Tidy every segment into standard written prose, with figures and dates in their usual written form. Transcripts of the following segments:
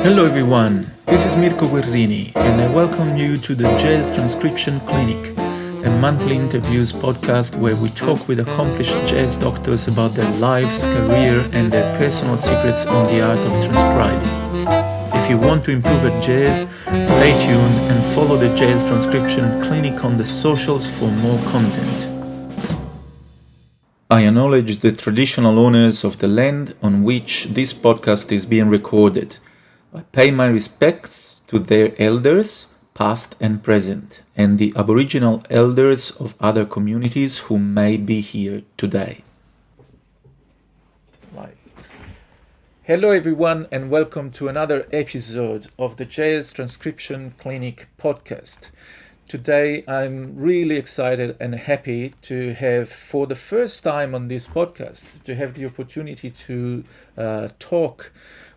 Hello everyone, this is Mirko Guerrini and I welcome you to the Jazz Transcription Clinic, a monthly interviews podcast where we talk with accomplished jazz doctors about their lives, career and their personal secrets on the art of transcribing. If you want to improve at jazz, stay tuned and follow the Jazz Transcription Clinic on the socials for more content. I acknowledge the traditional owners of the land on which this podcast is being recorded. I pay my respects to their elders, past and present, and the Aboriginal elders of other communities who may be here today. Right. Hello everyone and welcome to another episode of the Jazz Transcription Clinic podcast. Today I'm really excited and happy to have, for the first time on this podcast, to have the opportunity to talk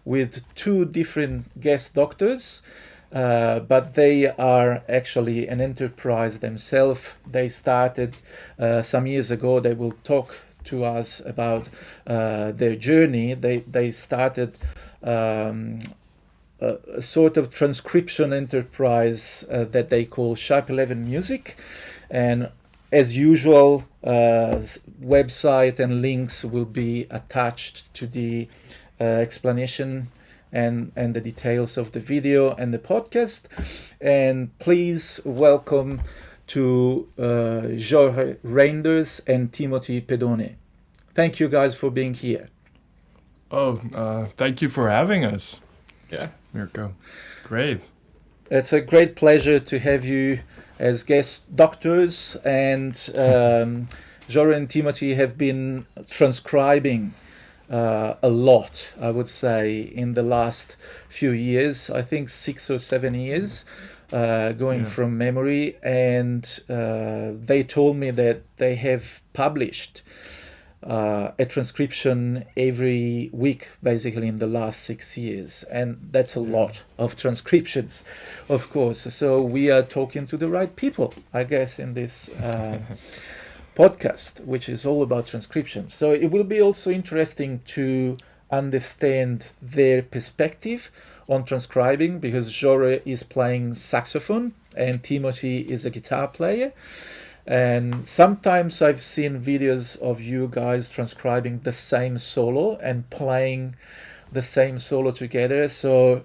with two different guest doctors, but they are actually an enterprise themselves. They started some years ago. They will talk to us about their journey. They started a sort of transcription enterprise that they call Sharp 11 Music, and as usual, website and links will be attached to the explanation and the details of the video and the podcast. And please welcome to Jorre Reynders and Timothy Pedone. Thank you guys for being here. Thank you for having us. Yeah, Mirko. Great. It's a great pleasure to have you as guest doctors, and Jorre and Timothy have been transcribing a lot, I would say, in the last few years. I think 6 or 7 years, going from memory, and they told me that they have published a transcription every week, basically, in the last 6 years, and that's a lot of transcriptions, of course. So we are talking to the right people, I guess, in this podcast, which is all about transcription. So it will be also interesting to understand their perspective on transcribing, because Jorre is playing saxophone and Timothy is a guitar player. And sometimes I've seen videos of you guys transcribing the same solo and playing the same solo together. So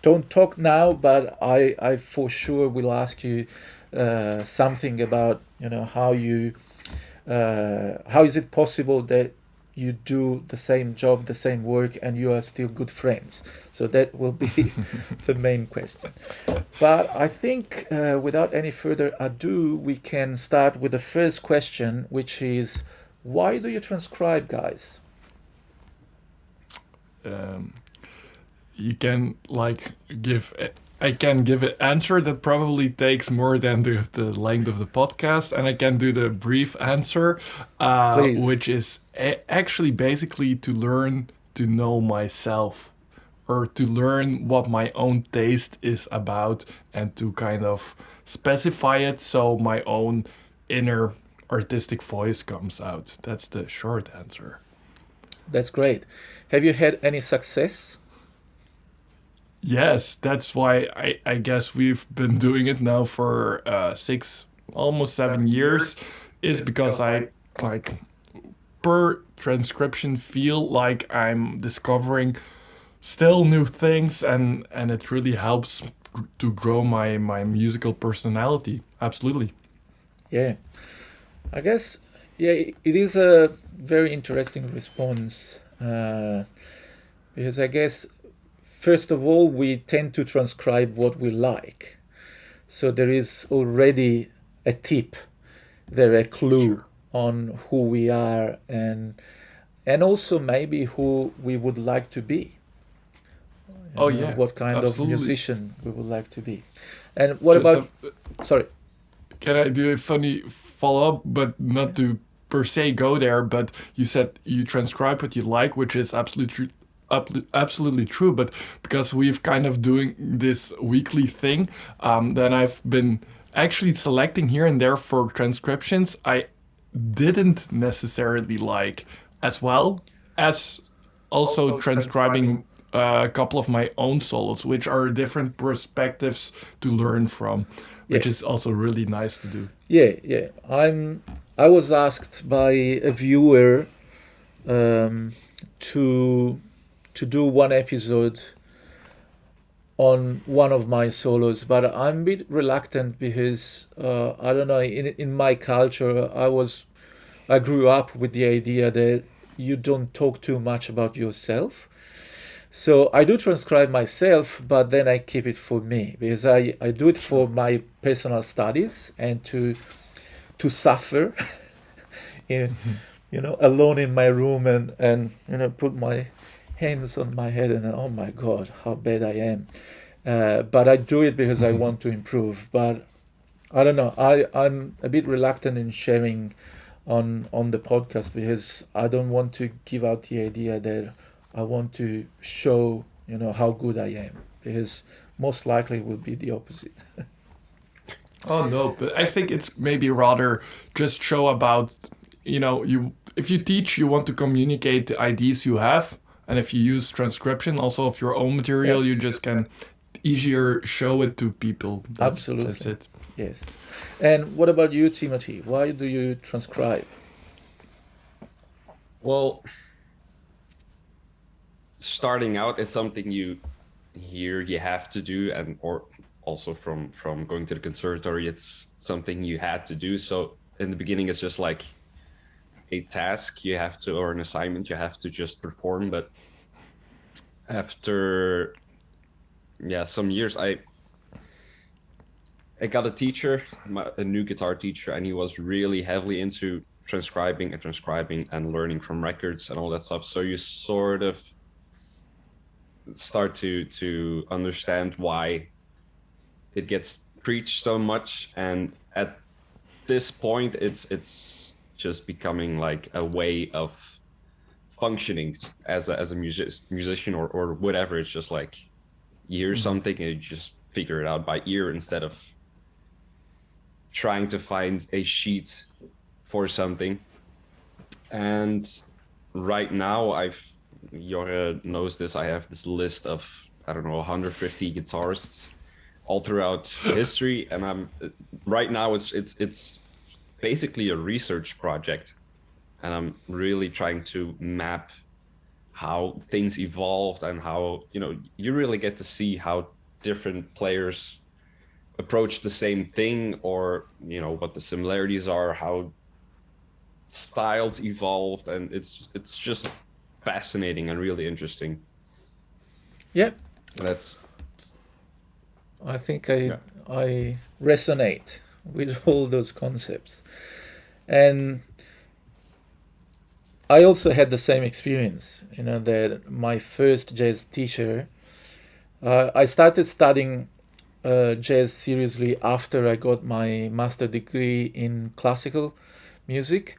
don't talk now, but I for sure will ask you something about, how is it possible that you do the same job, the same work, and you are still good friends? So that will be the main question. But I think without any further ado, we can start with the first question, which is, why do you transcribe, guys? You can I can give an answer that probably takes more than the length of the podcast, and I can do the brief answer, which is actually basically to learn to know myself, or to learn what my own taste is about, and to kind of specify it so my own inner artistic voice comes out. That's the short answer. That's great. Have you had any success? Yes, that's why I guess we've been doing it now for 6, almost 7 years, is because I, per transcription, feel like I'm discovering still new things, and it really helps to grow my musical personality. Absolutely. Yeah. I guess, it is a very interesting response, because I guess, first of all, we tend to transcribe what we like. So there is already a tip, a clue on who we are, and also maybe who we would like to be. What kind of musician we would like to be. And what sorry. Can I do a funny follow-up, but not to per se go there, but you said you transcribe what you like, which is absolutely true, but because we've kind of doing this weekly thing, then I've been actually selecting here and there for transcriptions I didn't necessarily like, as well as also transcribing a couple of my own solos, which are different perspectives to learn from, which Yes. is also really nice to do. Yeah. I was asked by a viewer um, to do one episode on one of my solos, but I'm a bit reluctant because I don't know. In my culture, I grew up with the idea that you don't talk too much about yourself. So I do transcribe myself, but then I keep it for me because I do it for my personal studies and to suffer in alone in my room and put my hands on my head and oh my god how bad I am. But I do it because I want to improve. But I don't know. I'm a bit reluctant in sharing on the podcast because I don't want to give out the idea that I want to show how good I am, because most likely it will be the opposite. Oh no, but I think it's maybe rather just show about, you if you teach, you want to communicate the ideas you have, and if you use transcription also of your own Yeah, material, you just can easier show it to people. That's absolutely. it. Yes. And what about you, Timothy? Why do you transcribe? Well, starting out is something you hear you have to do, and or also from going to the conservatory, it's something you had to do. So in the beginning, it's just like a task you have to, or an assignment you have to just perform. But after some years, I got a teacher, a new guitar teacher, and he was really heavily into transcribing and learning from records and all that stuff. So you sort of start to understand why it gets preached so much, and at this point it's just becoming like a way of functioning as a musician or whatever. It's just like you hear something and you just figure it out by ear instead of trying to find a sheet for something. And right now Jorre knows this, I have this list of, I don't know, 150 guitarists all throughout history, and I'm right now it's basically a research project, and I'm really trying to map how things evolved and how you really get to see how different players approach the same thing, or what the similarities are, how styles evolved, and it's just fascinating and really interesting. Yeah, That's I think yeah. I resonate with all those concepts. And I also had the same experience, that my first jazz teacher, I started studying jazz seriously after I got my master degree in classical music.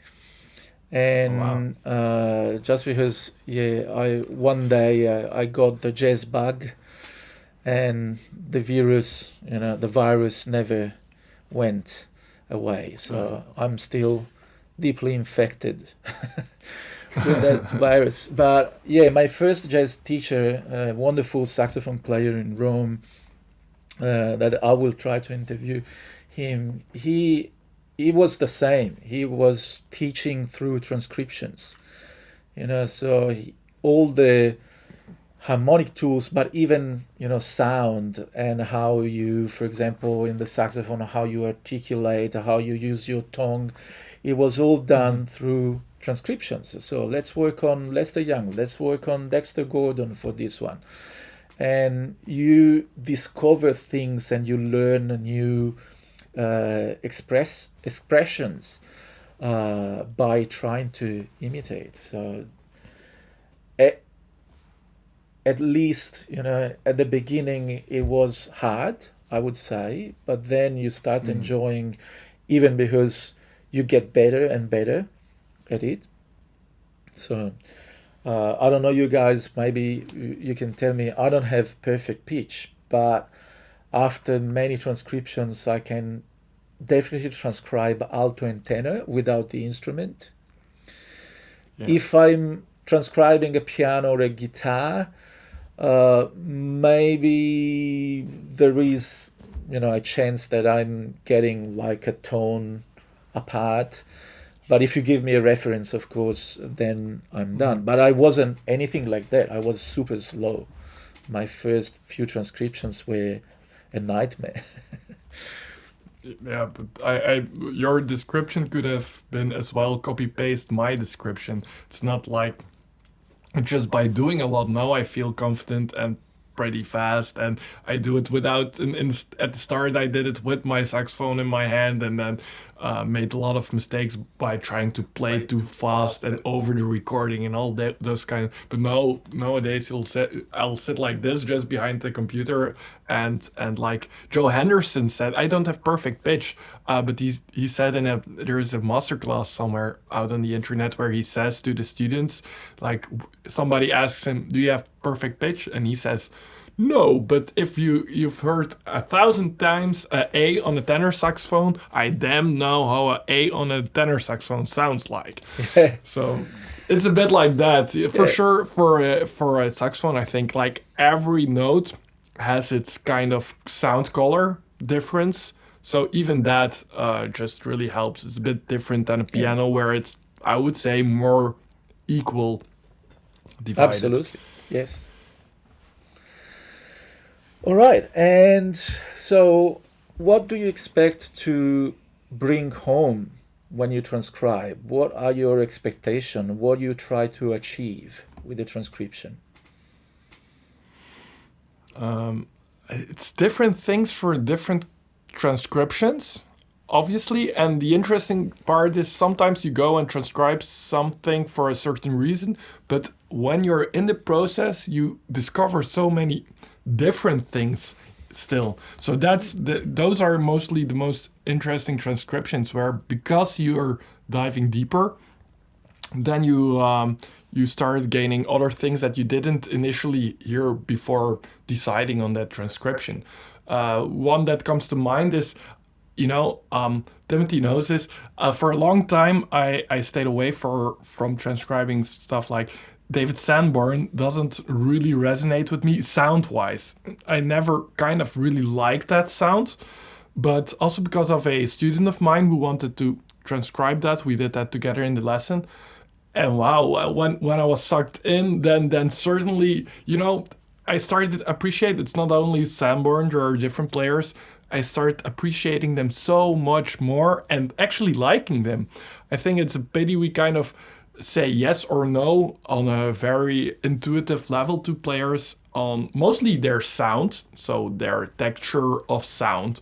Oh, wow. And just because, I one day I got the jazz bug, and the virus never went away. So I'm still deeply infected with that virus. But yeah, my first jazz teacher, a wonderful saxophone player in Rome, that I will try to interview him. He was the same. He was teaching through transcriptions. So all the harmonic tools, but even sound and how you, for example, in the saxophone, how you articulate, how you use your tongue, it was all done through transcriptions. So let's work on Lester Young, let's work on Dexter Gordon for this one, and you discover things and you learn new expressions by trying to imitate. So at least at the beginning it was hard, I would say, but then you start enjoying, even because you get better and better at it. So I don't know, you guys, maybe you can tell me. I don't have perfect pitch, but after many transcriptions I can definitely transcribe alto and tenor without the instrument. Yeah. If I'm transcribing a piano or a guitar, Maybe there is, a chance that I'm getting like a tone apart. But if you give me a reference, of course, then I'm done. Mhm. But I wasn't anything like that. I was super slow. My first few transcriptions were a nightmare. Yeah, but your description could have been as well copy paste my description. It's not like just by doing a lot now I feel confident and pretty fast, and I do it without at the start I did it with my saxophone in my hand, and then made a lot of mistakes by trying to play too fast and over the recording and all that those kind but no, nowadays I'll sit like this just behind the computer, and like Joe Henderson said, I don't have perfect pitch, but he said there is a masterclass somewhere out on the internet where he says to the students, like, somebody asks him, do you have perfect pitch? And he says, no, but if you've heard 1,000 times a on a tenor saxophone, I damn know how a on a tenor saxophone sounds like. So it's a bit like that. For Yeah. sure, for a saxophone, I think like every note has its kind of sound color difference. So even that just really helps. It's a bit different than a Yeah. piano where it's, I would say, more equal divided. Absolutely. Yes. All right. And so, what do you expect to bring home when you transcribe? What are your expectations? What do you try to achieve with the transcription? It's different things for different transcriptions, obviously. And the interesting part is sometimes you go and transcribe something for a certain reason, but when you're in the process, you discover so many different things still. So those are mostly the most interesting transcriptions where, because you're diving deeper, then you start gaining other things that you didn't initially hear before deciding on that transcription. One that comes to mind is, Timothy knows this. For a long time, I stayed away from transcribing stuff like David Sanborn doesn't really resonate with me sound-wise. I never kind of really liked that sound, but also because of a student of mine who wanted to transcribe that, we did that together in the lesson. And wow, when I was sucked in, then certainly, I started to appreciate it's not only Sanborn or different players. I started appreciating them so much more and actually liking them. I think it's a pity we kind of say yes or no on a very intuitive level to players on mostly their sound, so their texture of sound.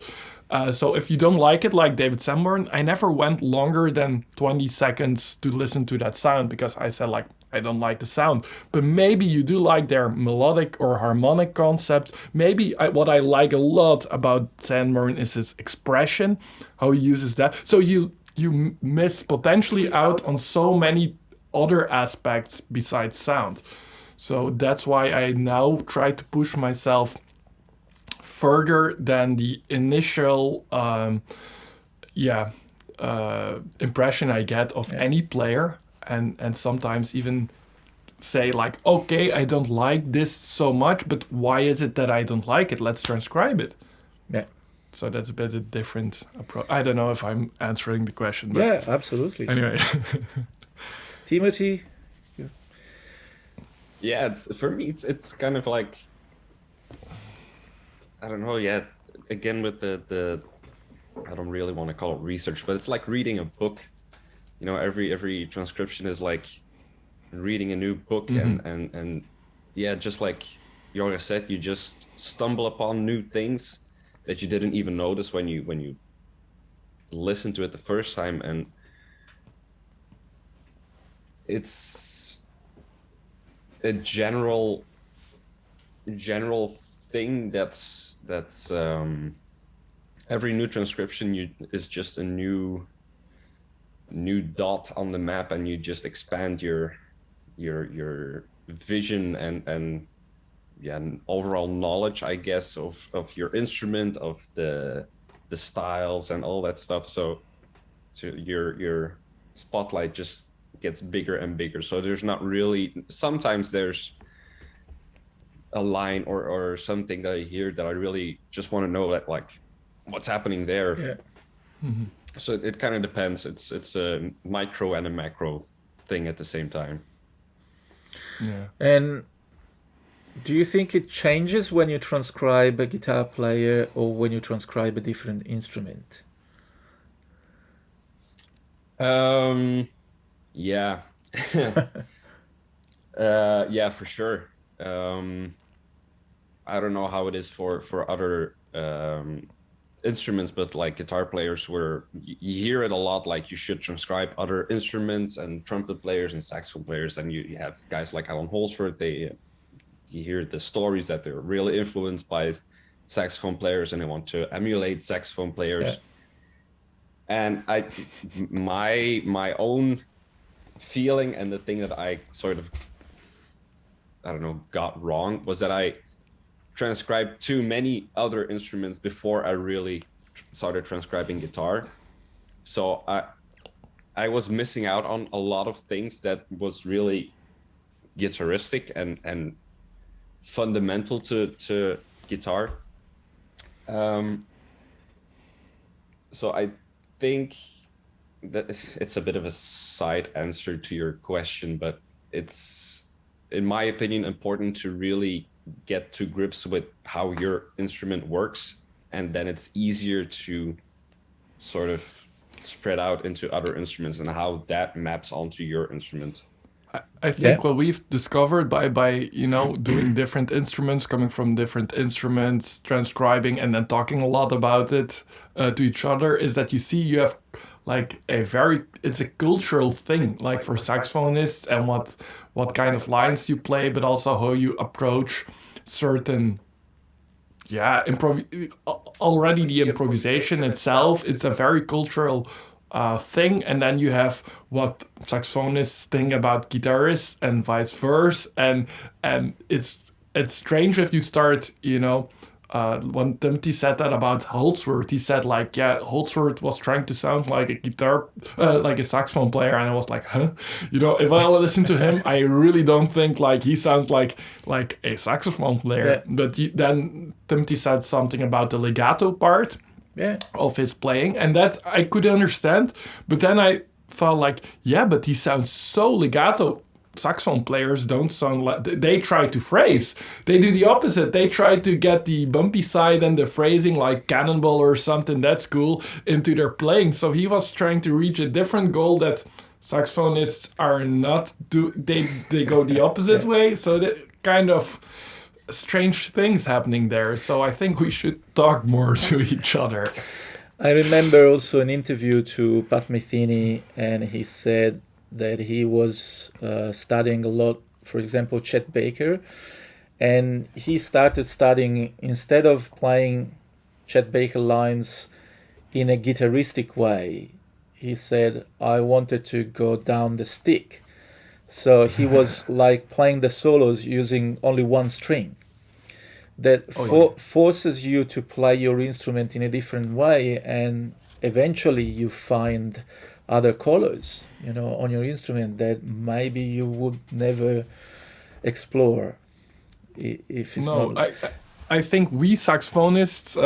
So if you don't like it, like David Sanborn, I never went longer than 20 seconds to listen to that sound because I said, like, I don't like the sound. But maybe you do like their melodic or harmonic concept. Maybe what I like a lot about Sanborn is his expression, how he uses that. So you miss potentially out on so many other aspects besides sound. So that's why I now try to push myself further than the initial impression I get of Yeah. any player, and sometimes even say like, okay, I don't like this so much, but why is it that I don't like it? Let's transcribe it. Yeah. So that's a bit a different approach. I don't know if I'm answering the question, but Yeah, absolutely. anyway. Timothy? Yeah, it's for me. It's kind of like, I don't know. Yeah, again with the I don't really want to call it research, but it's like reading a book. Every transcription is like reading a new book, and yeah, just like Jorge said, you just stumble upon new things that you didn't even notice when you listen to it the first time, and it's a general thing that's every new transcription is just a new dot on the map, and you just expand your vision and yeah, and overall knowledge, I guess, of your instrument, of the styles and all that stuff. So your spotlight just gets bigger and bigger. So there's not really, sometimes there's a line or something that I hear that I really just want to know that like what's happening there. Yeah. So it kind of depends. It's a micro and a macro thing at the same time. Yeah. And do you think it changes when you transcribe a guitar player or when you transcribe a different instrument? Yeah. Yeah, for sure. I don't know how it is for other instruments, but like guitar players, where you hear it a lot, like you should transcribe other instruments, and trumpet players and saxophone players, and you have guys like Alan Holsworth. You hear the stories that they're really influenced by saxophone players and they want to emulate saxophone players. Yeah. And my own feeling, and the thing that I sort of, I don't know, got wrong, was that I transcribed too many other instruments before I really started transcribing guitar. So I was missing out on a lot of things that was really guitaristic and fundamental to guitar. So I think that it's a bit of a side answer to your question, but it's, in my opinion, important to really get to grips with how your instrument works, and then it's easier to sort of spread out into other instruments and how that maps onto your instrument. I think what we've discovered by doing different instruments, coming from different instruments, transcribing, and then talking a lot about it to each other, is that you have like it's a cultural thing, like for saxophonists, and what kind of lines you play, but also how you approach certain already the improvisation itself. It's a very cultural thing, and then you have what saxophonists think about guitarists and vice versa, and it's strange if you start, when Timothy said that about Holsworth, he said like, yeah, Holsworth was trying to sound like a guitar, like a saxophone player, and I was like, huh? If I listen to him, I really don't think like he sounds like a saxophone player. Yeah. But then Timothy said something about the legato part of his playing, and that I could understand, but then I thought like, yeah, but he sounds so legato. Saxophone players don't sound like, they try to phrase. They do the opposite. They try to get the bumpy side and the phrasing, like Cannonball or something that's cool, into their playing. So he was trying to reach a different goal that saxophonists are not do. They go the opposite way. So that kind of strange things happening there. So I think we should talk more to each other. I remember also an interview to Pat Metheny, and he said that he was studying a lot, for example, Chet Baker, and he started studying, instead of playing Chet Baker lines in a guitaristic way, he said, I wanted to go down the stick. So he was like playing the solos using only one string. That forces you to play your instrument in a different way, and eventually you find other colors, on your instrument that maybe you would never explore if it's not. I think we saxophonists,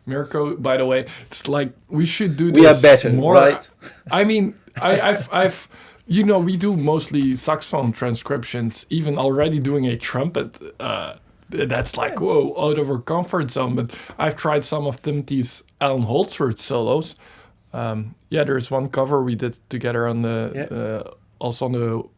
Mirko, by the way, it's like we should do this. We are better, more. Right? I mean, I've we do mostly saxophone transcriptions, even already doing a trumpet. That's like, whoa, out of our comfort zone. But I've tried some of Timothy's Alan Holdsworth solos. There's one cover we did together on also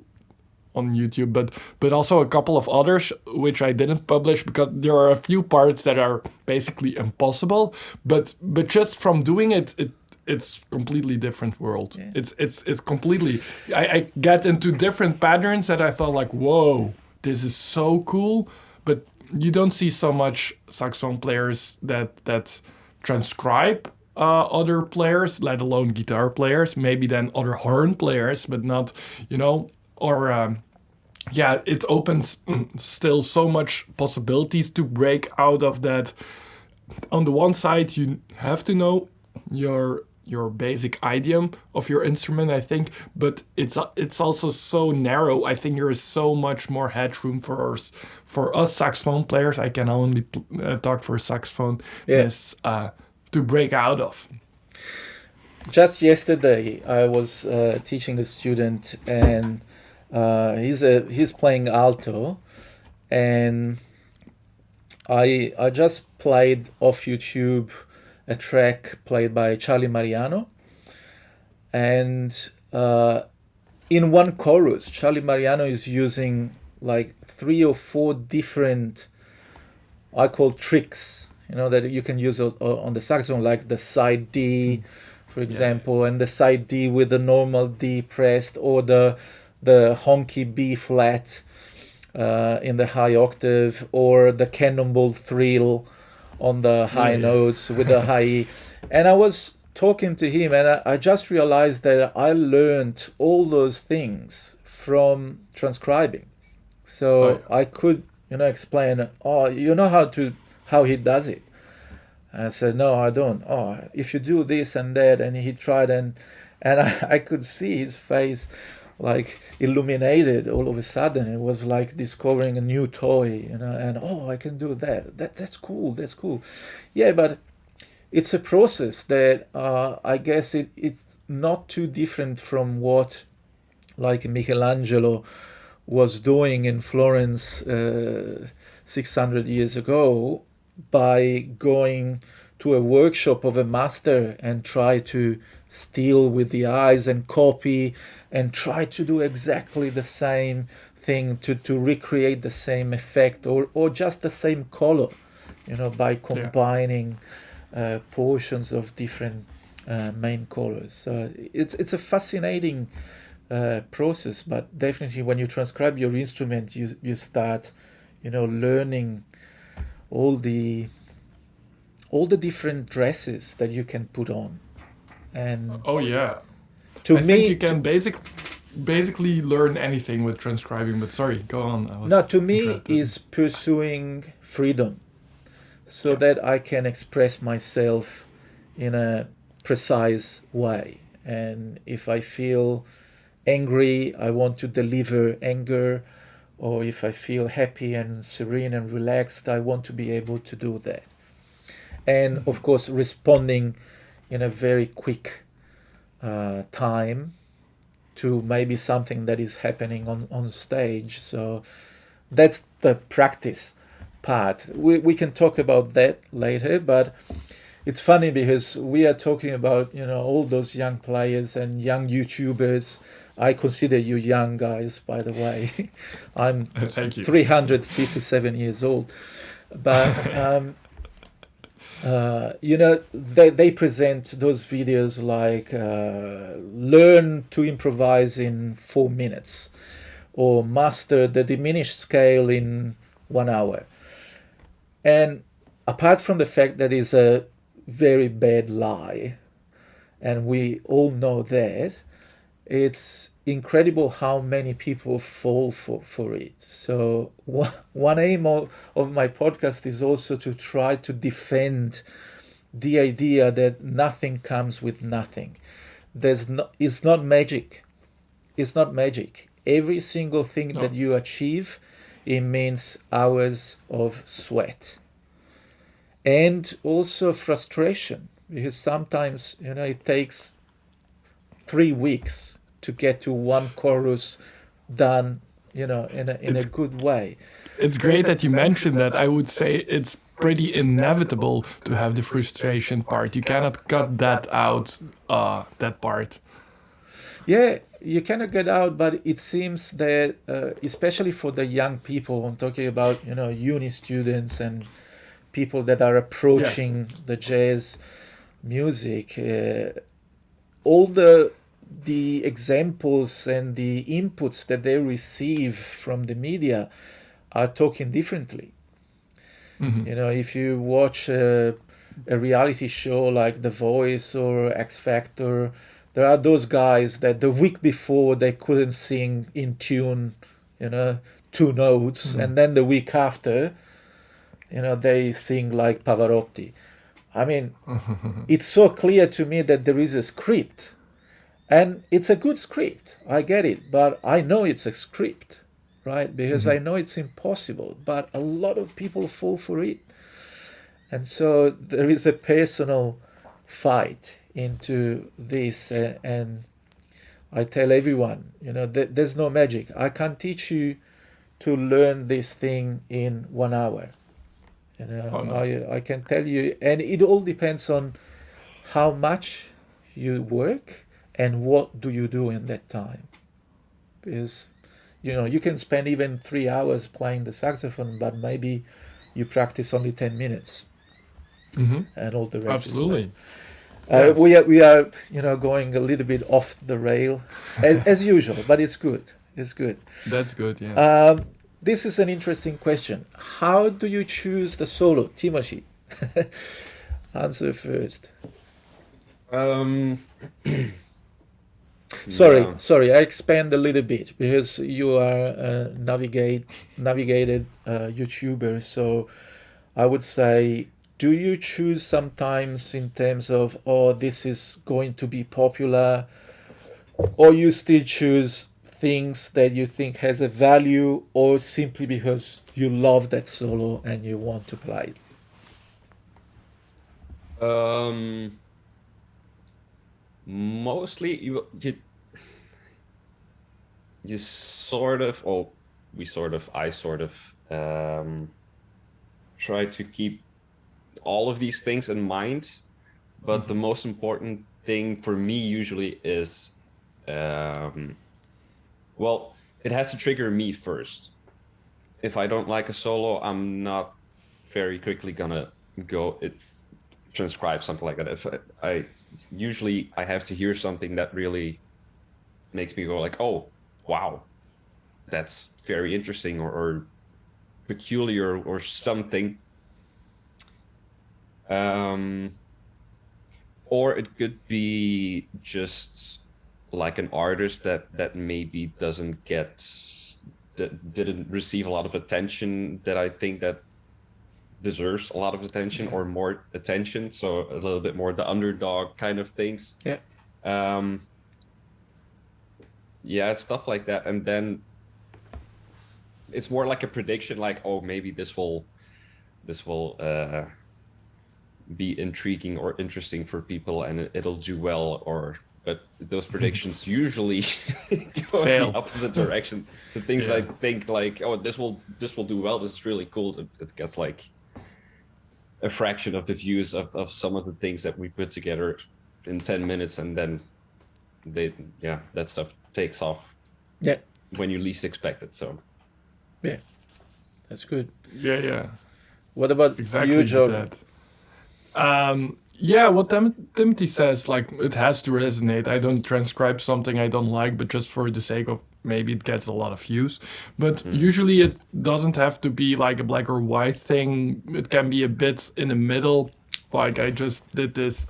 on YouTube, but also a couple of others which I didn't publish because there are a few parts that are basically impossible. But just from doing it's completely different world. Yeah. It's completely. I get into different patterns that I thought like, whoa, this is so cool. But you don't see so much saxophone players that transcribe other players, let alone guitar players, maybe then other horn players, but not, it opens still so much possibilities to break out of that. On the one side, you have to know your your basic idiom of your instrument, I think, but it's also so narrow. I think there is so much more headroom for us saxophone players. I can only talk for saxophone. Is to break out of. Just yesterday, I was teaching a student, and he's playing alto, and I just played off YouTube a track played by Charlie Mariano, and in one chorus, Charlie Mariano is using like 3 or 4 different, I call tricks, that you can use on the saxophone, like the side D, for example, and the side D with the normal D pressed, or the honky B flat in the high octave, or the cannonball thrill on the high notes with the high E. And I was talking to him, and I just realized that I learned all those things from transcribing. So I could, explain, you know how he does it. And I said, no, I don't. If you do this and that, and he tried, and I could see his face like illuminated all of a sudden. It was like discovering a new toy, and I can do that. That's cool. Yeah, but it's a process that I guess it's not too different from what like Michelangelo was doing in Florence 600 years ago, by going to a workshop of a master and try to steal with the eyes and copy and try to do exactly the same thing to recreate the same effect or just the same color, by combining portions of different main colors. So it's a fascinating process, but definitely when you transcribe your instrument, you start, learning all the different dresses that you can put on. And I think you can basically learn anything with transcribing, but sorry, go on. To me is pursuing freedom, so that I can express myself in a precise way. And if I feel angry, I want to deliver anger, or if I feel happy and serene and relaxed, I want to be able to do that. And of course, responding in a very quick time to maybe something that is happening on stage. So that's the practice part. We can talk about that later, but it's funny because we are talking about, all those young players and young YouTubers. I consider you young guys, by the way. I'm 357 years old. But, they present those videos like learn to improvise in 4 minutes, or master the diminished scale in 1 hour. And apart from the fact that it's a very bad lie, and we all know that, it's incredible how many people fall for it. So one aim of my podcast is also to try to defend the idea that nothing comes with nothing. It's not magic. It's not magic. Every single thing that you achieve, it means hours of sweat. And also frustration, because sometimes, it takes 3 weeks to get to one chorus done, in a good way. It's great that you mentioned that. I would say it's pretty inevitable to have the frustration part. You cannot cut that out, that part. Yeah, you cannot get out, but it seems that, especially for the young people, I'm talking about, uni students and people that are approaching the jazz music, all the examples and the inputs that they receive from the media are talking differently. Mm-hmm. If you watch a reality show like The Voice or X Factor, there are those guys that the week before they couldn't sing in tune, 2 notes, and then the week after, they sing like Pavarotti. I mean, it's so clear to me that there is a script, and it's a good script. I get it, but I know it's a script, right? Because I know it's impossible, but a lot of people fall for it. And so there is a personal fight into this, and I tell everyone, there's no magic. I can't teach you to learn this thing in 1 hour. I can tell you, and it all depends on how much you work and what do you do in that time. Because, you can spend even 3 hours playing the saxophone, but maybe you practice only 10 minutes. And all the rest Absolutely. is waste. We are going a little bit off the rail as usual, but it's good. It's good. That's good. Yeah. This is an interesting question. How do you choose the solo, Timothy? Answer first. Sorry. I expand a little bit because you are a navigated YouTuber. So I would say, do you choose sometimes in terms of, this is going to be popular, or you still choose things that you think has a value, or simply because you love that solo and you want to play it? Mostly you sort of, I sort of try to keep all of these things in mind, but the most important thing for me usually is, it has to trigger me first. If I don't like a solo, I'm not very quickly gonna transcribe something like that. If I have to hear something that really makes me go like, oh, wow, that's very interesting or peculiar or something. Or it could be just like an artist that maybe didn't receive a lot of attention, that I think that deserves a lot of attention or more attention. So a little bit more the underdog kind of things. Yeah. Stuff like that. And then it's more like a prediction, like, oh, maybe this will be intriguing or interesting for people and it'll do well, but those predictions usually go in the opposite direction. The things I think like, oh, this will do well, this is really cool, it gets like a fraction of the views of some of the things that we put together in 10 minutes, and then that stuff takes off when you least expect it. So that's good. What about exactly you, Jorre? What Timothy says, like, it has to resonate. I don't transcribe something I don't like, but just for the sake of maybe it gets a lot of views. But usually it doesn't have to be like a black or white thing. It can be a bit in the middle. Like, I just did this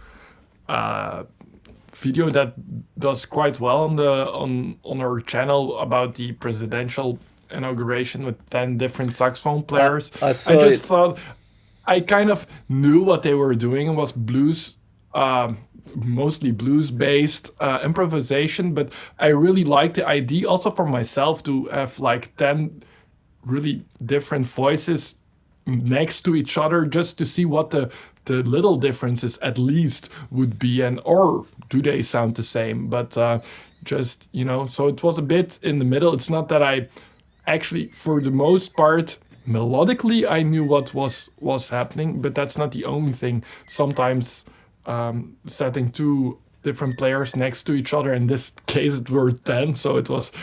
video that does quite well on our channel about the presidential inauguration with 10 different saxophone players. I just thought I kind of knew what they were doing. It was blues, mostly blues-based improvisation, but I really liked the idea also for myself to have like 10 really different voices next to each other, just to see what the little differences at least would be, or do they sound the same? But just, so it was a bit in the middle. It's not that I actually, for the most part, melodically, I knew what was happening, but that's not the only thing. Sometimes setting two different players next to each other, in this case it were 10, so it was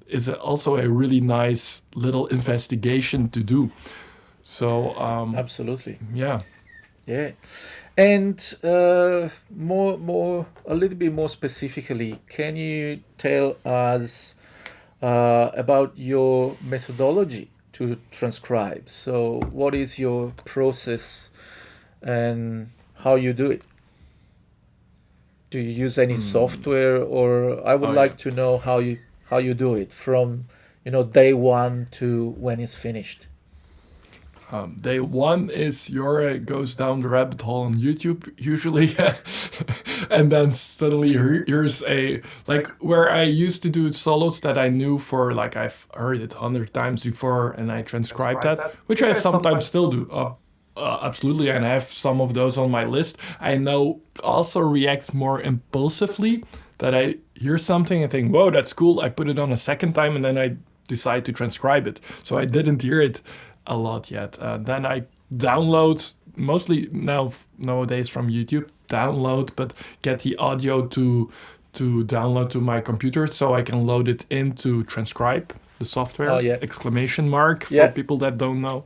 is also a really nice little investigation to do. So absolutely. Yeah. And a little bit more specifically, can you tell us about your methodology to transcribe? So what is your process and how you do it? Do you use any software, or I would like to know how you do it from day one to when it's finished. One is Jorre goes down the rabbit hole on YouTube usually, and then suddenly here's a like where I used to do solos that I knew for like I've heard it 100 times before, and I transcribe that, which I sometimes still do. Absolutely, and I have some of those on my list. I now also react more impulsively. That I hear something and think, "Whoa, that's cool." I put it on a second time, and then I decide to transcribe it. So I didn't hear it a lot yet. Then I download mostly nowadays from YouTube. Download, but get the audio to download to my computer so I can load it into Transcribe, the software. Oh, yeah. Exclamation mark for Yeah. people that don't know.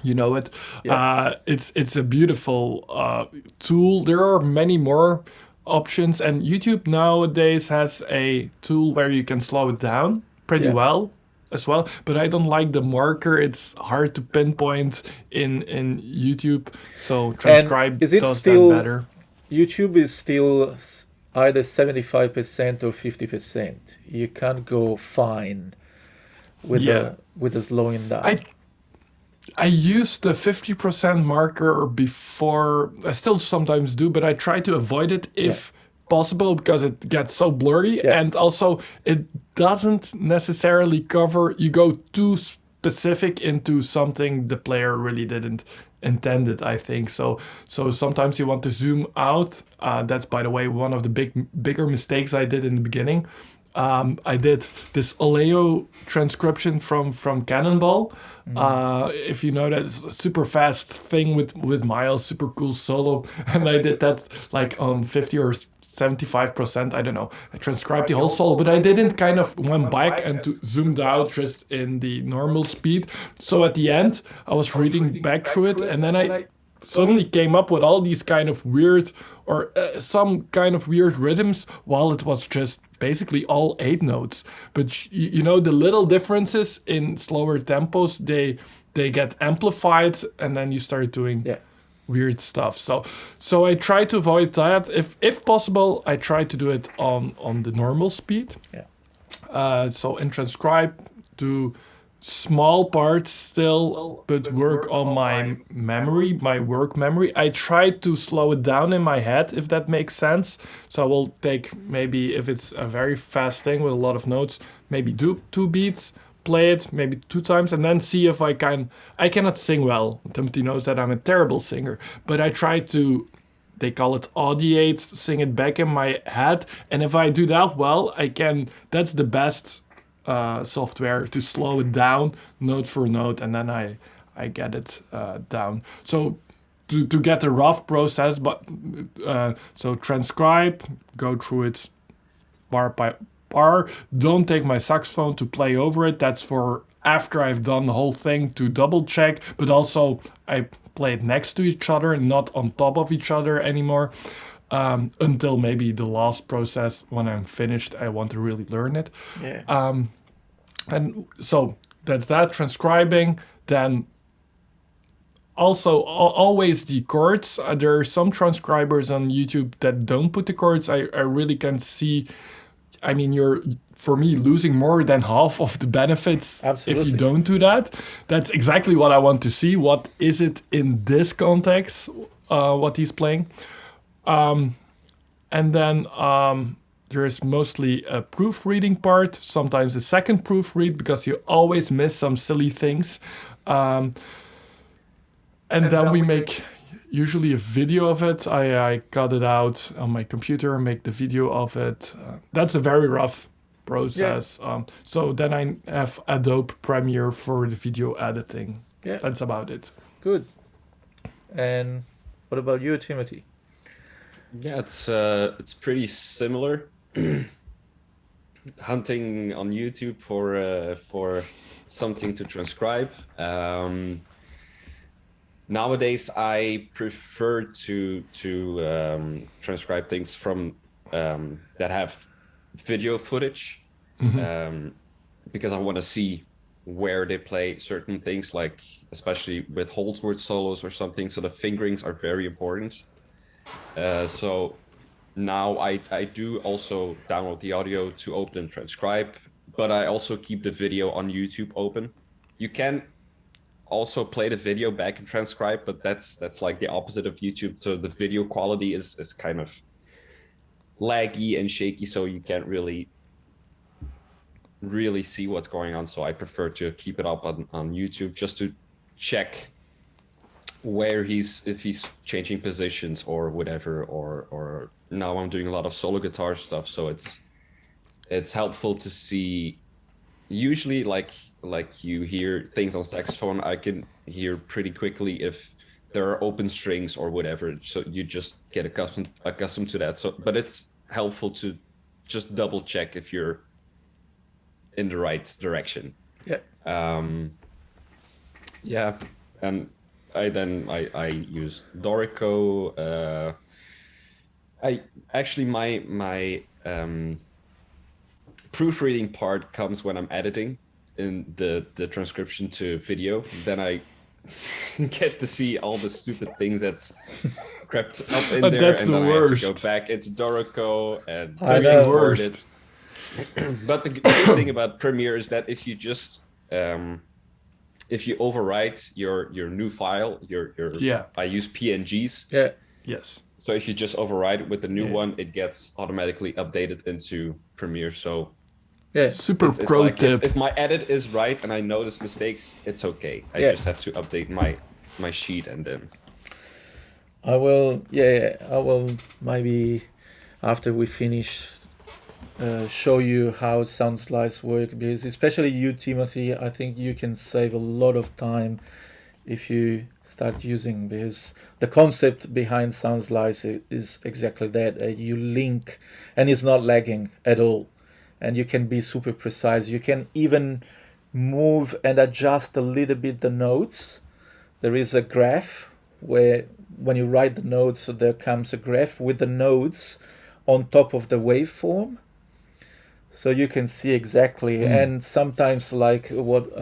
You know it. Yeah. It's a beautiful tool. There are many more options, and YouTube nowadays has a tool where you can slow it down pretty Yeah. well as well. But I don't like the marker. It's hard to pinpoint in YouTube. So Transcribe is it does still- that better. YouTube is still either 75% or 50%. You can't go fine with Yeah. the slowing down. I used the 50% marker before. I still sometimes do, but I try to avoid it if possible because it gets so blurry. Yeah. And also, it doesn't necessarily cover. You go too specific into something the player really didn't intend it, I think. So sometimes you want to zoom out. That's, by the way, one of the bigger mistakes I did in the beginning. I did this Oleo transcription from Cannonball. If you know that, it's a super fast thing with Miles, super cool solo. And I did that like on 50 or 75%, I don't know. I transcribed the whole solo, but I didn't kind of went back and zoomed out just in the normal speed. So at the end, I was reading back through it, and then I suddenly came up with all these kind of weird or some kind of weird rhythms while it was just basically all 8 notes. But you know, the little differences in slower tempos, they get amplified, and then you start doing weird stuff. So I try to avoid that. If possible, I try to do it on the normal speed. So in Transcribe, do small parts still, but work on my memory, my work memory. I try to slow it down in my head, if that makes sense. So I will take maybe, if it's a very fast thing with a lot of notes, maybe do 2 beats, play it maybe 2 times, and then see if I cannot sing well. Timothy knows that I'm a terrible singer, but I try to, they call it audiate, sing it back in my head. And if I do that well, that's the best software to slow it down note for note, and then I get it down. So to get a rough process, but so transcribe, go through it bar by bar. Don't take my saxophone to play over it. That's for after I've done the whole thing to double check, but also I play it next to each other and not on top of each other anymore. Until maybe the last process, when I'm finished, I want to really learn it. And so that's that, transcribing. Then also always the chords. There are some transcribers on YouTube that don't put the chords. I really can see, I mean, you're, for me, losing more than half of the benefits if you don't do that. That's exactly what I want to see. What is it in this context, what he's playing? And then there's mostly a proofreading part, sometimes a second proofread, because you always miss some silly things. And then we make usually a video of it. I cut it out on my computer, make the video of it. That's a very rough process. So then I have Adobe Premiere for the video editing. That's about it. Good. And what about you, Timothy? Yeah, it's pretty similar. Hunting on YouTube for something to transcribe. Nowadays, I prefer to transcribe things from that have video footage, because I want to see where they play certain things, like especially with Holdsworth solos or something. So the fingerings are very important. So now I do also download the audio to open and transcribe, but I also keep the video on YouTube open. You can also play the video back and transcribe, but that's like the opposite of YouTube. So the video quality is kind of laggy and shaky, so you can't really see what's going on. So I prefer to keep it up on YouTube just to check where if he's changing positions or whatever, or now I'm doing a lot of solo guitar stuff, so it's helpful to see. Usually like you hear things on saxophone, I can hear pretty quickly if there are open strings or whatever, so you just get accustomed to that. So but it's helpful to just double check if you're in the right direction. Yeah. And I use Dorico. I actually my proofreading part comes when I'm editing in the transcription to video. Then I get to see all the stupid things that crept up in there, that's and the then worst. I have to go back into Dorico and That's the export worst. it. But the good thing about Premiere is that if you just if you overwrite your new file, I use PNGs. Yeah. Yes. So if you just override it with the new Yeah. one, it gets automatically updated into Premiere. So Yeah. Super it's pro like tip. if my edit is right and I notice mistakes, it's okay. I Yeah. just have to update my sheet, and then I will. Yeah. I will maybe after we finish show you how sound slice work, because especially you, Timothy, I think you can save a lot of time if you start using, because the concept behind sound slice is exactly that. You link and it's not lagging at all, and you can be super precise. You can even move and adjust a little bit the notes. There is a graph where when you write the notes, so there comes a graph with the notes on top of the waveform, so you can see exactly. And sometimes, like what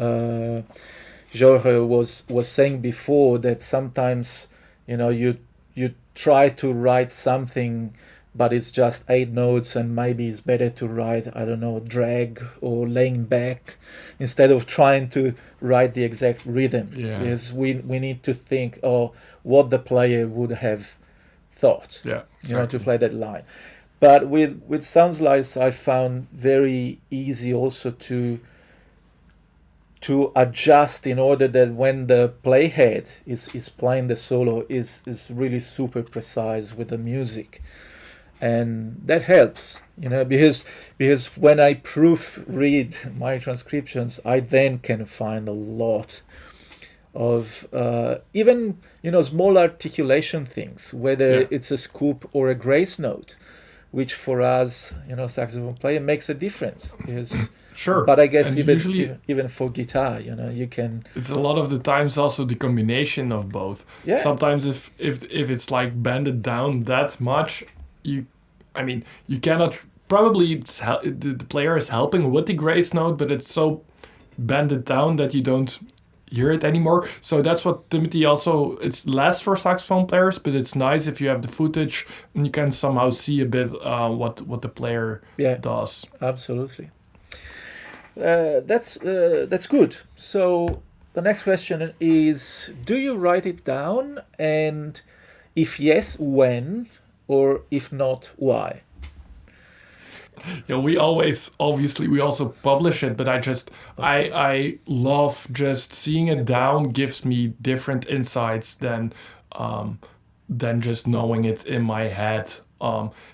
Jorre was saying before, that sometimes you try to write something, but it's just 8 notes, and maybe it's better to write, I don't know, drag or laying back, instead of trying to write the exact rhythm. Yeah. Because we need to think, what the player would have thought, Yeah. to play that line. But with sound slice, I found very easy also to adjust, in order that when the playhead is playing the solo, is really super precise with the music. And that helps, because when I proofread my transcriptions, I then can find a lot of even small articulation things, whether it's a scoop or a grace note, which for us, saxophone player, makes a difference. Because Sure. But I guess And even usually even for guitar, you can. it's a lot of the times also the combination of both. Yeah. Sometimes if it's like banded down that much, you cannot, probably the player is helping with the grace note, but it's so banded down that you don't hear it anymore. So that's what Timothy also, it's less for saxophone players, but it's nice if you have the footage and you can somehow see a bit what the player does. Absolutely. That's good. So the next question is: do you write it down? And if yes, when? Or if not, why? Yeah, we also publish it, but I love just seeing it down. Gives me different insights than just knowing it in my head.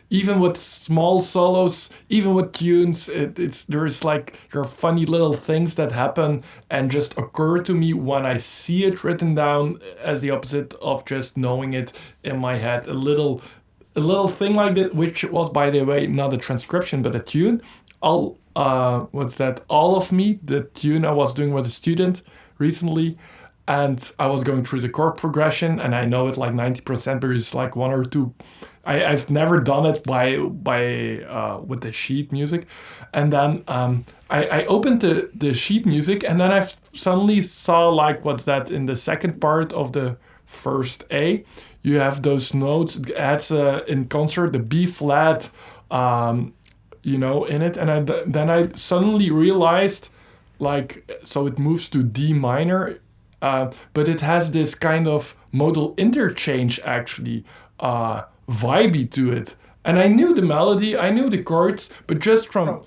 Even with small solos, even with tunes, there are funny little things that happen and just occur to me when I see it written down, as the opposite of just knowing it in my head. A little thing like that, which was, by the way, not a transcription but a tune. All of Me, the tune I was doing with a student recently, and I was going through the chord progression, and I know it like 90%, but it's like 1 or 2. I've never done it by with the sheet music, and then I opened the sheet music, and then I suddenly saw, like, what's that, in the second part of the first A, you have those notes. It adds in concert the B flat, in it, and then I suddenly realized, like, so it moves to D minor, but it has this kind of modal interchange actually vibey to it. And I knew the melody, I knew the chords, but just from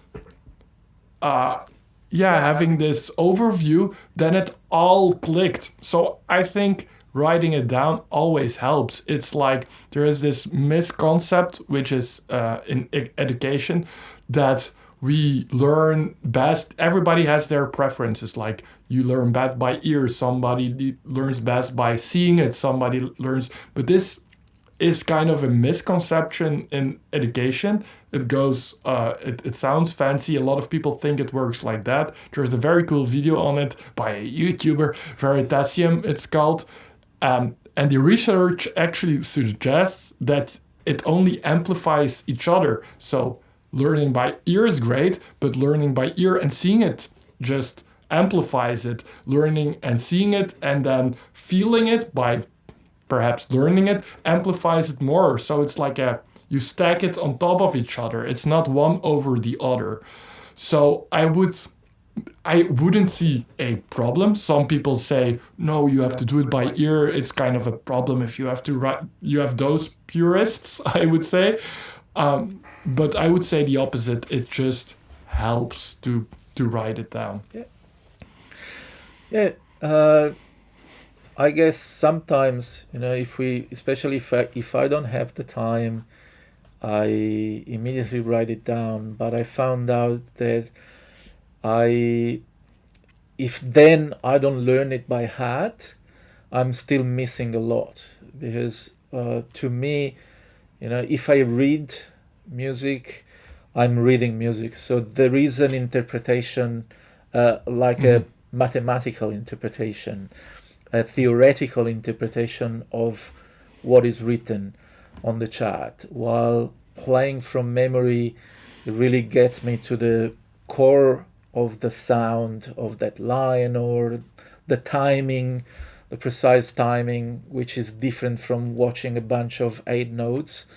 having this overview, then it all clicked. So I think writing it down always helps. It's like there is this misconcept, which is in education, that we learn best. Everybody has their preferences. Like you learn best by ear, somebody learns best by seeing it, somebody learns. But this is kind of a misconception in education. It goes, it sounds fancy. A lot of people think it works like that. There's a very cool video on it by a YouTuber, Veritasium, it's called. And the research actually suggests that it only amplifies each other. So learning by ear is great, but learning by ear and seeing it just amplifies it. Learning and seeing it and then feeling it by perhaps learning it amplifies it more. So it's like you stack it on top of each other. It's not one over the other. So I wouldn't see a problem. Some people say, no, you have to do it by ear. It's kind of a problem if you have to write. You have those purists, I would say. But I would say the opposite. It just helps to write it down. Yeah. I guess sometimes, especially if I don't have the time, I immediately write it down. But I found out that if then I don't learn it by heart, I'm still missing a lot. Because to me, if I read music, I'm reading music. So there is an interpretation, like a mathematical interpretation, a theoretical interpretation of what is written on the chart, while playing from memory really gets me to the core of the sound of that line, or the timing, the precise timing, which is different from watching a bunch of 8 notes.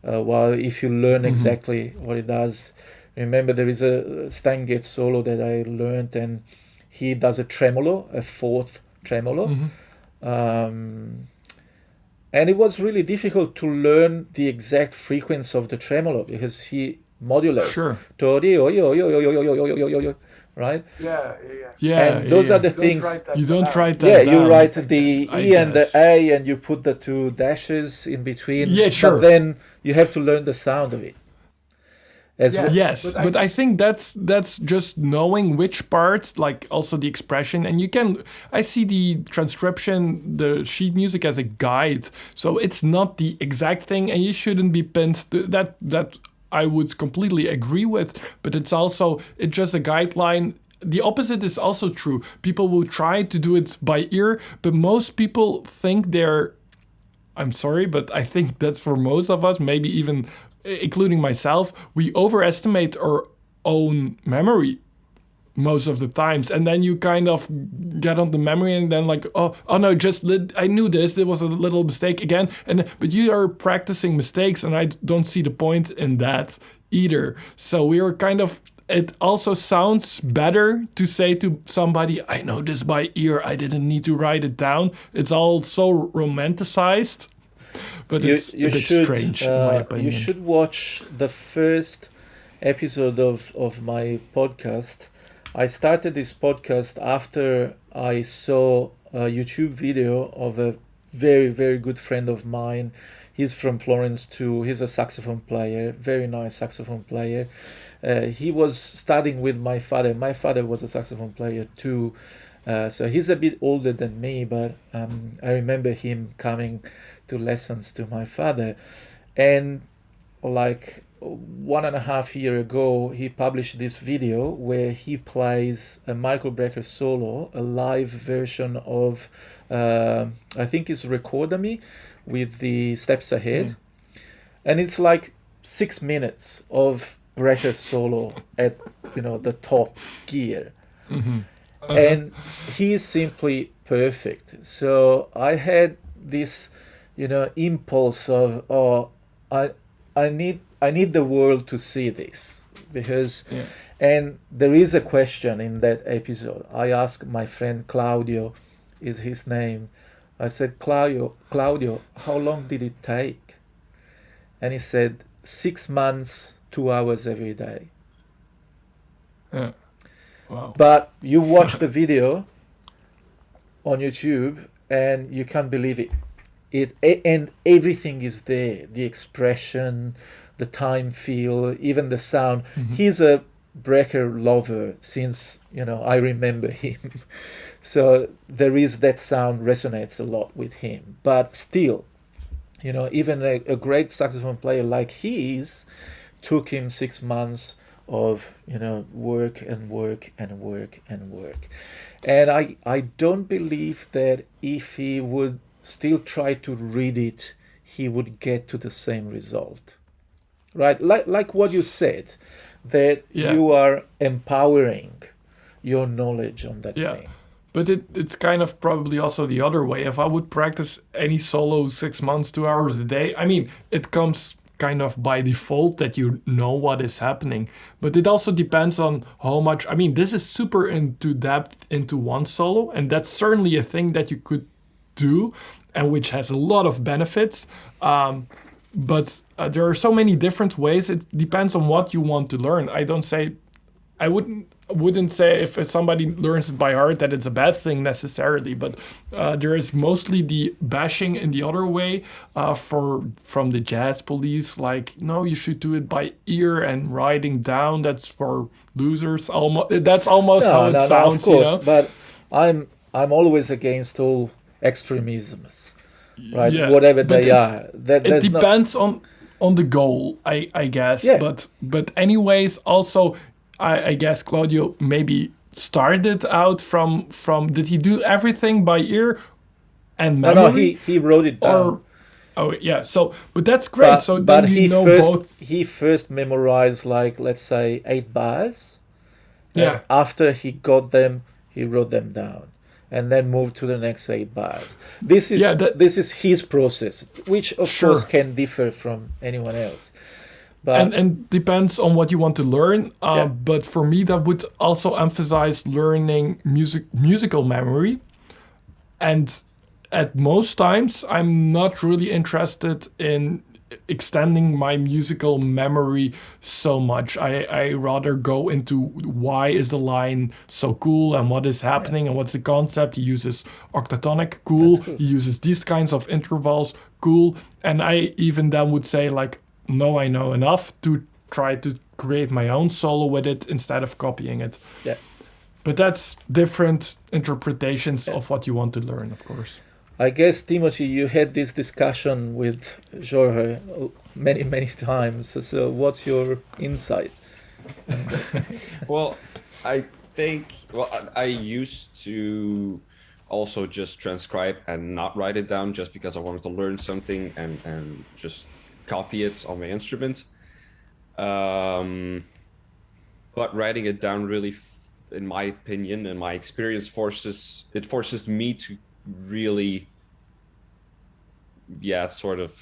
While if you learn exactly what it does, remember there is a Stan Getz solo that I learned, and he does a tremolo, a 4th tremolo. And it was really difficult to learn the exact frequency of the tremolo because he modulates. Sure. Right? Yeah. And those are the things you don't write that down. You write the I E and the guess. A, and you put the 2 dashes in between. Yeah, sure. But then you have to learn the sound of it. Yes, but I think that's just knowing which parts, like also the expression, and I see the transcription, the sheet music as a guide, so it's not the exact thing, and you shouldn't be pinned to that I would completely agree with, but it's just a guideline. The opposite is also true. People will try to do it by ear, but most people think I'm sorry, but I think that's for most of us, maybe even including myself, we overestimate our own memory most of the times, and then you kind of get on the memory and then like, oh no, I knew this, there was a little mistake again, but you are practicing mistakes, and I don't see the point in that either. So we are kind of, it also sounds better to say to somebody, I know this by ear, I didn't need to write it down. It's all so romanticized. But it's a bit strange, in my opinion. You should watch the first episode of my podcast. I started this podcast after I saw a YouTube video of a very, very good friend of mine. He's from Florence too. He's a saxophone player, very nice saxophone player. He was studying with my father. My father was a saxophone player too. So he's a bit older than me, but I remember him coming to lessons to my father, and like 1.5 years ago he published this video where he plays a Michael Brecker solo, a live version of I think it's Recorder Me with the Steps Ahead, and it's like 6 minutes of Brecker solo at the top gear. And he's simply perfect. So I had this impulse of, I need the world to see this, because and there is a question in that episode. I asked my friend Claudio is his name. I said, Claudio, how long did it take? And he said, 6 months, 2 hours every day. Yeah. Wow. But you watch the video on YouTube and you can't believe it. And everything is there. The expression, the time feel, even the sound. Mm-hmm. He's a breaker lover since, I remember him. So there is that sound resonates a lot with him. But still, even a great saxophone player like he is, took him 6 months of work and work and work and work. And I don't believe that if he would still try to read it, he would get to the same result. Right? Like what you said, that you are empowering your knowledge on that thing. But it's kind of probably also the other way. If I would practice any solo 6 months, 2 hours a day, I mean, it comes kind of by default that you know what is happening. But it also depends on how much, I mean, this is super into depth into one solo, and that's certainly a thing that you could do, and which has a lot of benefits. But there are so many different ways. It depends on what you want to learn. I wouldn't say if somebody learns it by heart that it's a bad thing necessarily, but there is mostly the bashing in the other way from the jazz police, like, no, you should do it by ear and writing down. That's for losers. That's almost how it sounds. Of course, but I'm always against all extremisms, right? Yeah, whatever they are. It depends on the goal, I guess. Yeah. But anyways, also. I guess Claudio maybe started out from did he do everything by ear and memory? No, he wrote it down. But that's great. But both. He first memorized, like, let's say 8 bars. Yeah. And after he got them, he wrote them down, and then moved to the next 8 bars. This is his process, which of course can differ from anyone else. But and depends on what you want to learn. But for me, that would also emphasize learning musical memory. And at most times, I'm not really interested in extending my musical memory so much. I rather go into why is the line so cool and what is happening and what's the concept. He uses octatonic, cool. He uses these kinds of intervals, cool. And I even then would say, like, no, I know enough to try to create my own solo with it instead of copying it. Yeah. But that's different interpretations of what you want to learn, of course. I guess, Timothy, you had this discussion with Jorge many, many times. So what's your insight? Well, I think, I used to also just transcribe and not write it down just because I wanted to learn something and just copy it on my instrument. But writing it down really, in my opinion and my experience, forces me to really, sort of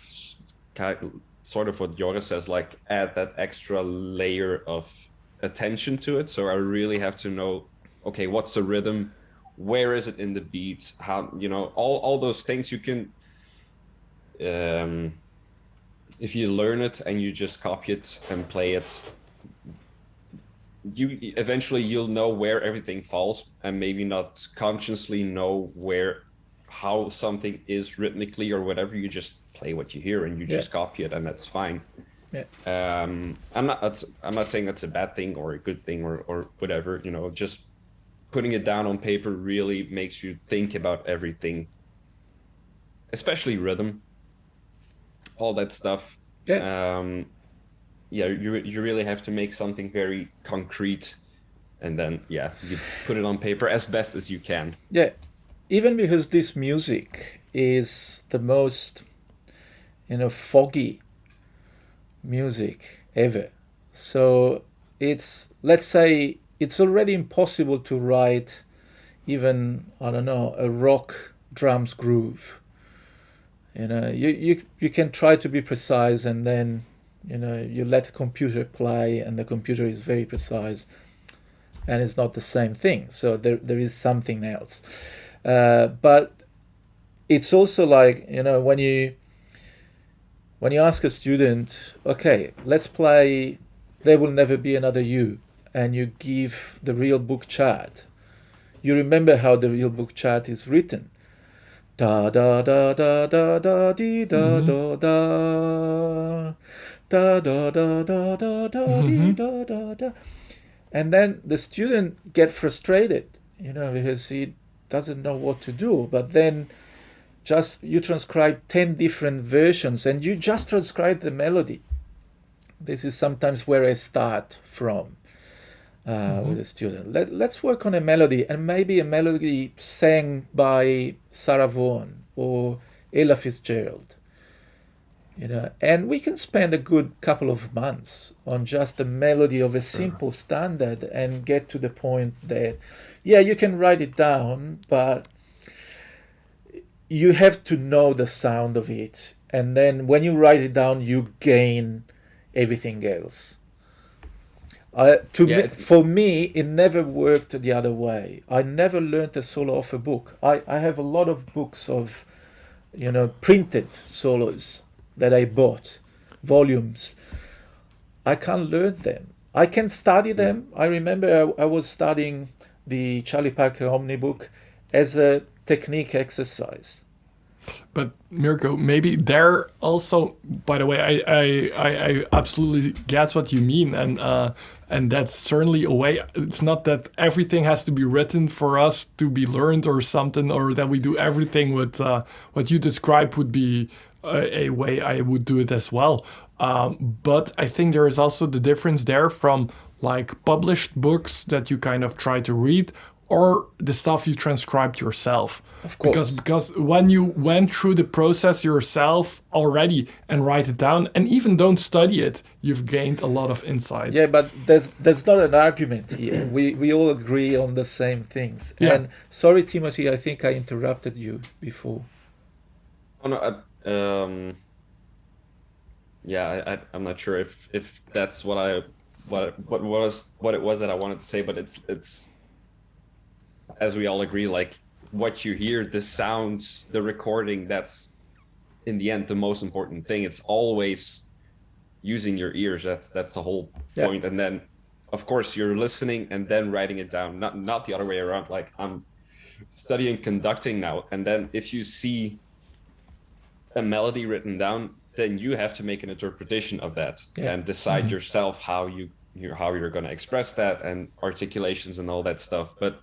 what Jorre says, like, add that extra layer of attention to it. So I really have to know, okay, what's the rhythm? Where is it in the beats? How, all those things you can, if you learn it and you just copy it and play it, you'll know where everything falls, and maybe not consciously know how something is rhythmically or whatever. You just play what you hear and you just copy it, and that's fine. Yeah. I'm not saying that's a bad thing or a good thing or whatever. Just putting it down on paper really makes you think about everything, especially rhythm. All that stuff. You really have to make something very concrete, and then you put it on paper as best as you can. Yeah, even because this music is the most, foggy music ever. So let's say it's already impossible to write even, I don't know, a rock drums groove. You can try to be precise, and then you let a computer play, and the computer is very precise, and it's not the same thing. So there is something else. But it's also like, when you ask a student, okay, let's play There Will Never Be Another You, and you give the real book chart, you remember how the real book chart is written. Da da da da da da dee da da da da da da da da da dee da da da. And then the student get frustrated, because he doesn't know what to do. But then just you transcribe 10 different versions and you just transcribe the melody. This is sometimes where I start from with a student. Let's work on a melody, and maybe a melody sang by Sarah Vaughan or Ella Fitzgerald. And we can spend a good couple of months on just a melody of a simple standard and get to the point that, you can write it down, but you have to know the sound of it. And then when you write it down, you gain everything else. For me, it never worked the other way. I never learned a solo off a book. I have a lot of books of, printed solos that I bought, volumes. I can't learn them. I can study them. I remember I was studying the Charlie Parker Omnibook as a technique exercise. But Mirko, maybe there also, by the way, I absolutely get what you mean, and that's certainly a way. It's not that everything has to be written for us to be learned or something, or that we do everything with what you describe would be a way I would do it as well. But I think there is also the difference there from like published books that you kind of try to read, or the stuff you transcribed yourself. Of course. Because when you went through the process yourself already and write it down, and even don't study it, you've gained a lot of insights. Yeah, but there's not an argument here. We all agree on the same things. Yeah. And sorry, Timothy, I think I interrupted you before. Oh no, I'm not sure if that's what it was that I wanted to say, but it's as we all agree, like what you hear, the sound, the recording, that's in the end the most important thing. It's always using your ears. That's the whole point. And then of course you're listening and then writing it down, not the other way around. Like I'm studying conducting now, and then if you see a melody written down, then you have to make an interpretation of that and decide yourself how you're going to express that, and articulations and all that stuff. But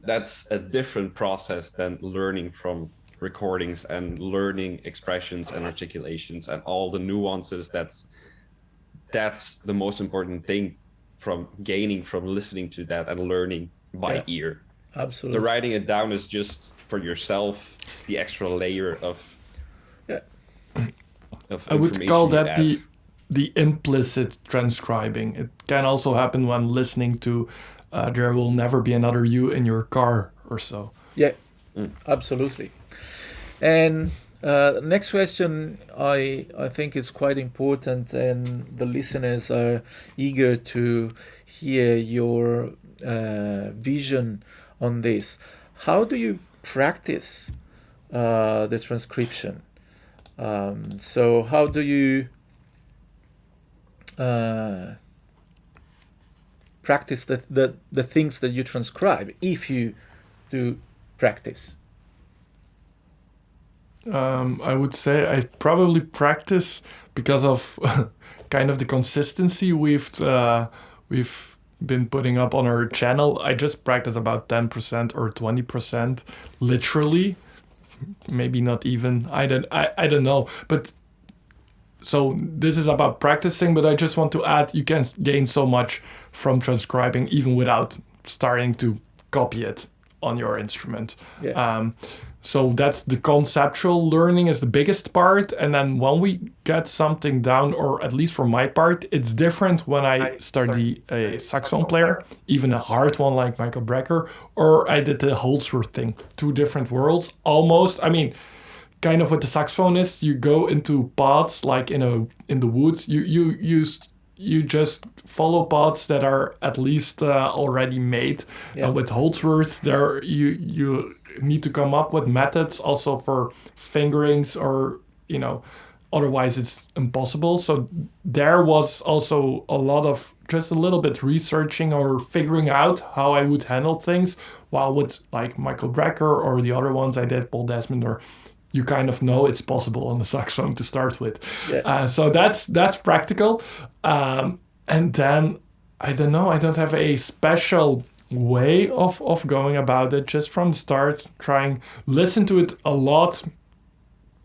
that's a different process than learning from recordings and learning expressions and articulations and all the nuances. That's the most important thing from gaining from listening to that and learning by ear. Absolutely. The writing it down is just for yourself, the extra layer of I would call that the implicit transcribing. It can also happen when listening to There Will Never Be Another You in your car or so. Yeah, absolutely. And next question I think is quite important, and the listeners are eager to hear your vision on this. How do you practice the transcription? So how do you practice the things that you transcribe, if you do practice? I would say I probably practice because of kind of the consistency we've been putting up on our channel. I just practice about 10% or 20%, literally. Maybe not even. I don't know. But so this is about practicing, but I just want to add, you can gain so much from transcribing even without starting to copy it on your instrument. So that's the conceptual learning is the biggest part. And then when we get something down, or at least for my part, it's different when I study a saxophone player, even a hard one like Michael Brecker, or I did the Holdsworth thing. Two different worlds, almost. I mean, kind of with the saxophonist, you go into paths like in the woods. You you just follow paths that are at least already made. Yeah. With Holdsworth, there you need to come up with methods also for fingerings, or otherwise it's impossible. So there was also a lot of just a little bit researching or figuring out how I would handle things. While with like Michael Brecker or the other ones I did, Paul Desmond, or you kind of know it's possible on the saxophone to start with. Yeah. So that's practical. And then I don't know. I don't have a special way of going about it. Just from the start, listen to it a lot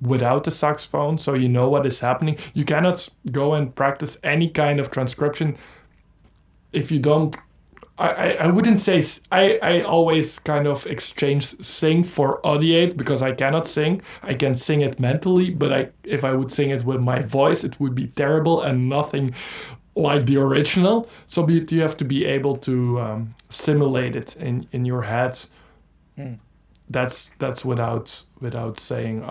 without the saxophone, so you know what is happening. You cannot go and practice any kind of transcription if you don't. I wouldn't say I always kind of exchange sing for audiate, because I cannot sing. I can sing it mentally, but if I would sing it with my voice, it would be terrible and nothing like the original. So you have to be able to simulate it in your head. That's without saying.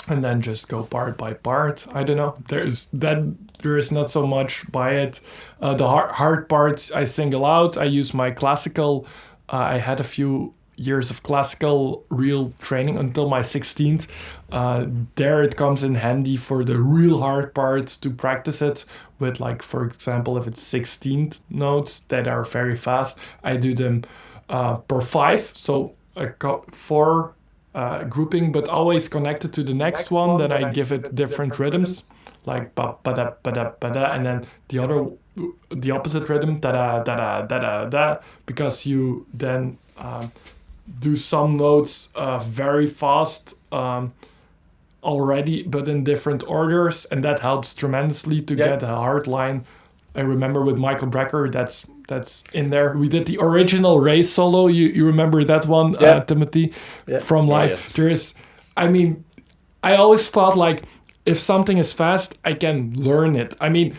And then just go part by part. I don't know. There is not so much by it. The hard parts I single out. I use my classical. I had a few years of classical real training until my 16th. There it comes in handy for the real hard parts to practice it with, like, for example, if it's 16th notes that are very fast, I do them per 5. So I got 4 grouping, but always connected to the next one. Then I give it different rhythms, like ba ba da ba da ba da, and then the opposite rhythm, da da da da da da, because you then do some notes very fast already, but in different orders, and that helps tremendously to get a hard line. I remember with Michael Brecker, that's in there. We did the original Ray solo. You remember that one, Timothy, from live. Yes. There is, I mean, I always thought, like, if something is fast, I can learn it. I mean,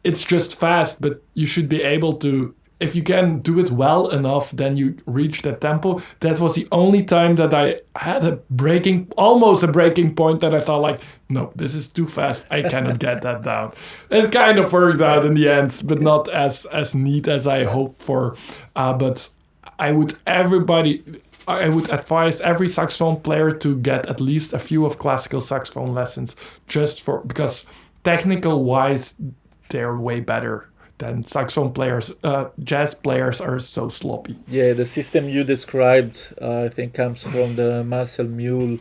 it's just fast, but you should be able to, if you can do it well enough, then you reach that tempo. That was the only time that I had almost a breaking point, that I thought, like, no, this is too fast. I cannot get that down. It kind of worked out in the end, but not as neat as I hoped for. But I would advise every saxophone player to get at least a few of classical saxophone lessons, because technical wise, they're way better than saxophone players. Jazz players are so sloppy. Yeah, the system you described, I think, comes from the Marcel Mule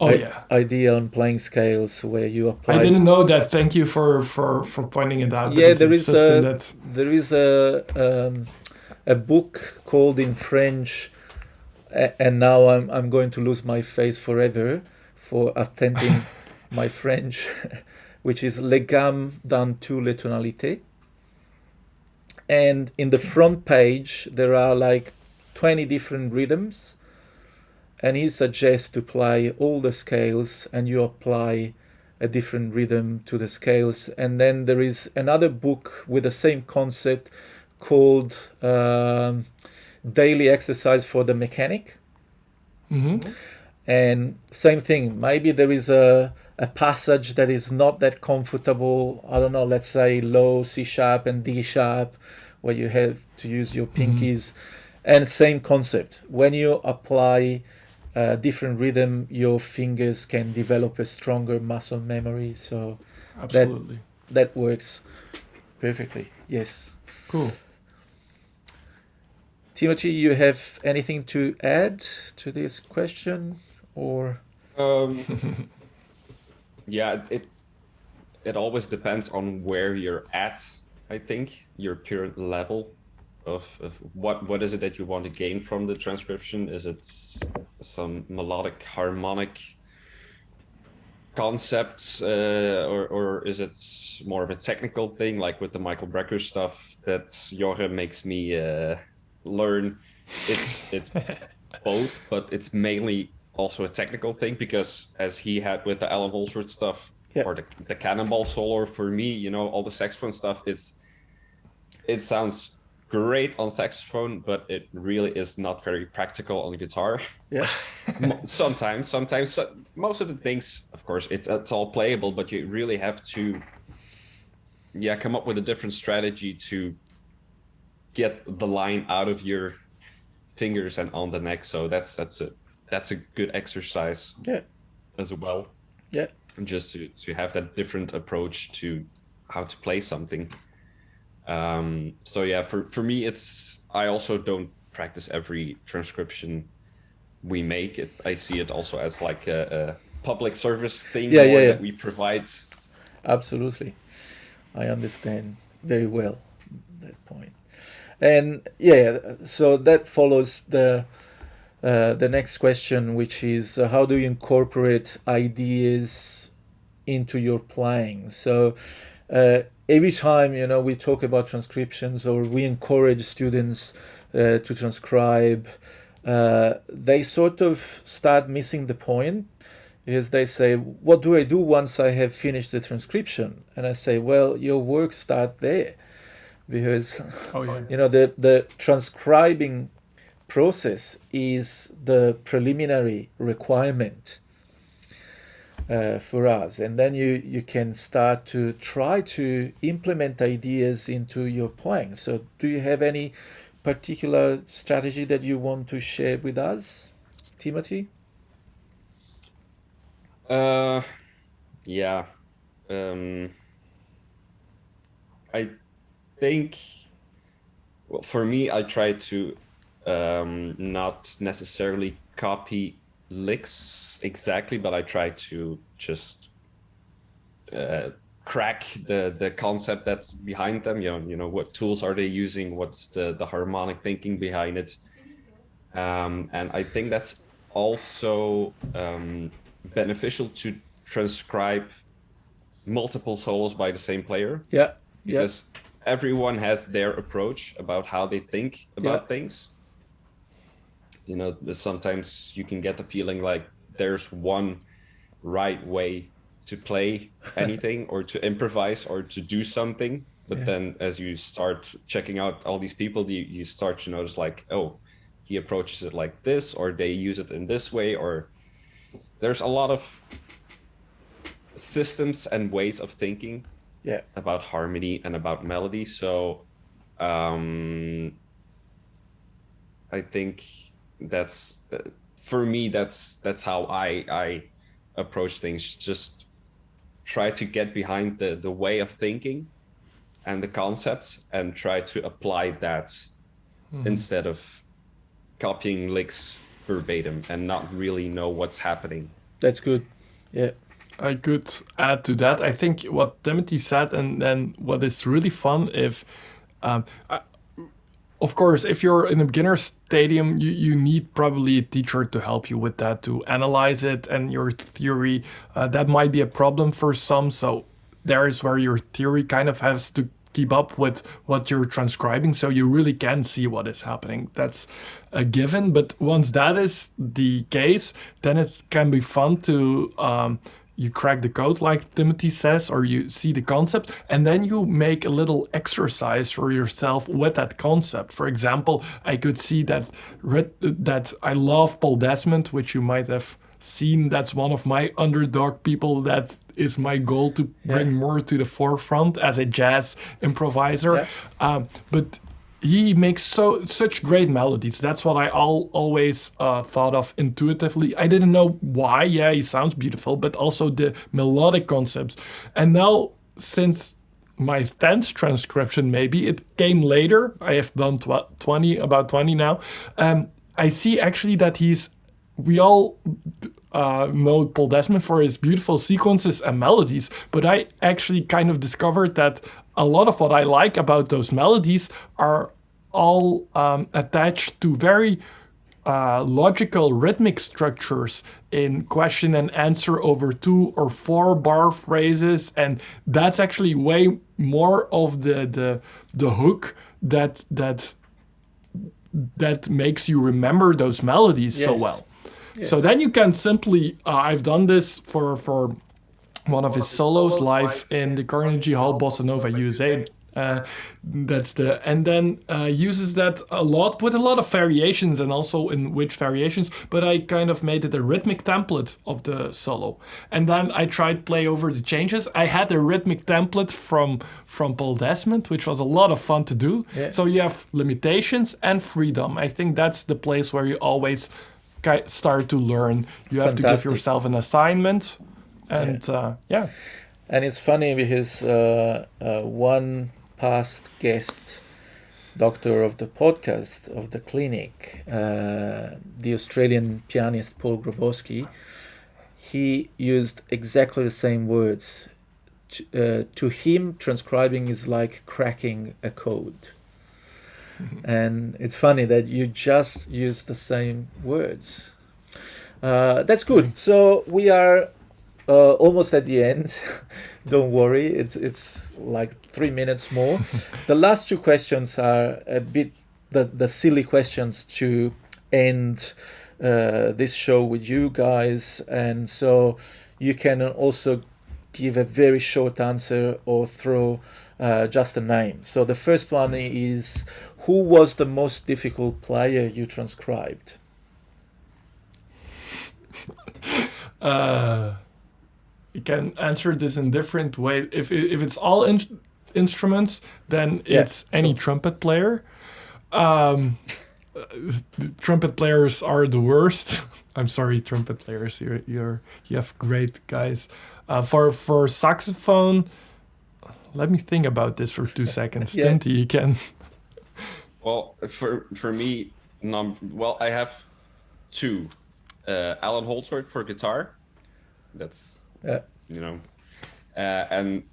idea on playing scales, where you apply. I didn't know that. Thank you for pointing it out. Yeah, there is a book called in French, and now I'm going to lose my face forever for attempting my French, which is Les gammes dans toutes les tonalités. And in the front page, there are like 20 different rhythms, and he suggests to play all the scales, and you apply a different rhythm to the scales. And then there is another book with the same concept called Daily Exercise for the Mechanic. Mm-hmm. And same thing, maybe there is a passage that is not that comfortable. I don't know, let's say low C sharp and D sharp, where you have to use your pinkies. And same concept, when you apply a different rhythm, your fingers can develop a stronger muscle memory. So absolutely, that works perfectly. Yes. Cool. Timothy, you have anything to add to this question, or? Yeah, it always depends on where you're at. I think your current level of what is it that you want to gain from the transcription? Is it some melodic harmonic concepts, or is it more of a technical thing, like with the Michael Brecker stuff that Jorre makes me learn? It's both, but it's mainly also a technical thing, because as he had with the Alan Holdsworth stuff, or the cannonball solo, for me, all the saxophone stuff, it sounds great on saxophone, but it really is not very practical on guitar. Yeah. sometimes most of the things, of course, it's all playable, but you really have to come up with a different strategy to get the line out of your fingers and on the neck. So that's a good exercise Yeah. as well. Yeah. And just to have that different approach to how to play something. So yeah, for me, I also don't practice every transcription we make. I see it also as like a public service thing that we provide. Absolutely. I understand very well that point. And so that follows the next question, which is how do you incorporate ideas into your playing? So every time we talk about transcriptions or we encourage students to transcribe, they sort of start missing the point, because they say, what do I do once I have finished the transcription? And I say, well, your work starts there, because the transcribing process is the preliminary requirement for us, and then you can start to try to implement ideas into your playing. So do you have any particular strategy that you want to share with us, Timothy? Yeah. I think, well, for me, I try to not necessarily copy licks exactly, but I try to just crack the concept that's behind them. What tools are they using? What's the harmonic thinking behind it? And I think that's also beneficial to transcribe multiple solos by the same player. Yeah. Because everyone has their approach about how they think about things. Sometimes you can get the feeling like there's one right way to play anything or to improvise or to do something. But then as you start checking out all these people, you start to notice like, oh, he approaches it like this, or they use it in this way, or there's a lot of systems and ways of thinking about harmony and about melody. So I think for me that's how I approach things. Just try to get behind the way of thinking and the concepts and try to apply that instead of copying licks verbatim and not really know what's happening. That's good. Yeah. I could add to that. I think what Timothy said, and then what is really fun if, of course, if you're in a beginner stadium, you need probably a teacher to help you with that, to analyze it and your theory. That might be a problem for some. So there is where your theory kind of has to keep up with what you're transcribing, so you really can see what is happening. That's a given. But once that is the case, then it can be fun to you crack the code, like Timothy says, or you see the concept, and then you make a little exercise for yourself with that concept. For example, I could see that I love Paul Desmond, which you might have seen. That's one of my underdog people that is my goal to bring more to the forefront as a jazz improviser. But he makes such great melodies. That's what I always thought of intuitively. I didn't know why. Yeah, he sounds beautiful, but also the melodic concepts. And now, since my 10th transcription, maybe it came later. I have done about 20 now. I see actually that we all know Paul Desmond for his beautiful sequences and melodies, but I actually kind of discovered that a lot of what I like about those melodies are all attached to very logical rhythmic structures in question and answer over 2 or 4 bar phrases, and that's actually way more of the hook that makes you remember those melodies so well. Yes. So then you can simply, I've done this for one of his solos live in the Carnegie Hall Bossa Nova USA And then uses that a lot with a lot of variations and also in which variations. But I kind of made it a rhythmic template of the solo, and then I tried play over the changes. I had a rhythmic template from Paul Desmond, which was a lot of fun to do. Yeah. So you have limitations and freedom. I think that's the place where you always start to learn. You have to give Fantastic. yourself an assignment, and yeah. And it's funny because one past guest, doctor of the podcast of the clinic, the Australian pianist Paul Grabowski, he used exactly the same words. To him, transcribing is like cracking a code. And it's funny that you just use the same words. That's good. So we are almost at the end. Don't worry, it's like 3 minutes more. The last two questions are a bit the silly questions to end this show with you guys, and so you can also give a very short answer or throw just a name. So the first one is, who was the most difficult player you transcribed? You can answer this in different ways. If it's all instruments, then it's any trumpet player. The trumpet players are the worst. I'm sorry, trumpet players. You have great guys. For saxophone, let me think about this for 2 seconds. Yeah. Tinty, you can. Well, for me, I have two. Alan Holdsworth for guitar. That's and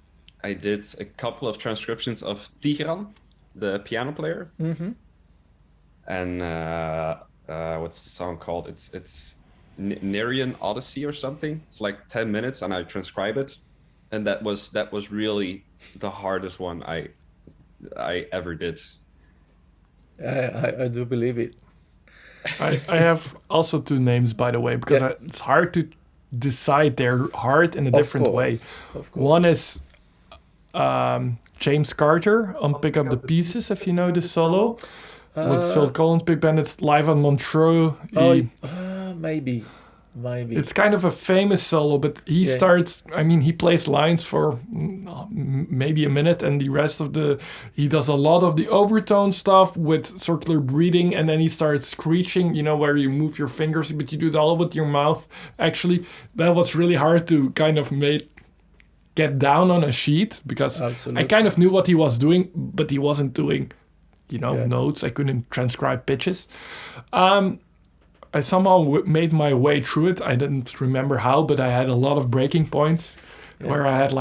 I did a couple of transcriptions of Tigran, the piano player. Mm-hmm. And what's the song called? It's Nerian Odyssey or something. It's like 10 minutes, and I transcribe it, and that was really the hardest one I ever did. I do believe it. I have also two names, by the way, because it's hard to decide their hard in a different way. Of course. One is James Carter on Pick Up the Pieces, if you know the solo, with Phil Collins Big Band. It's live on Montreux. Maybe. It's kind of a famous solo, but he starts, he plays lines for maybe a minute, and the rest of he does a lot of the overtone stuff with circular breathing, and then he starts screeching, where you move your fingers, but you do it all with your mouth. Actually, that was really hard to kind of get down on a sheet, because I kind of knew what he was doing, but he wasn't doing, notes. I couldn't transcribe pitches. I somehow made my way through it. I didn't remember how, but I had a lot of breaking points where I had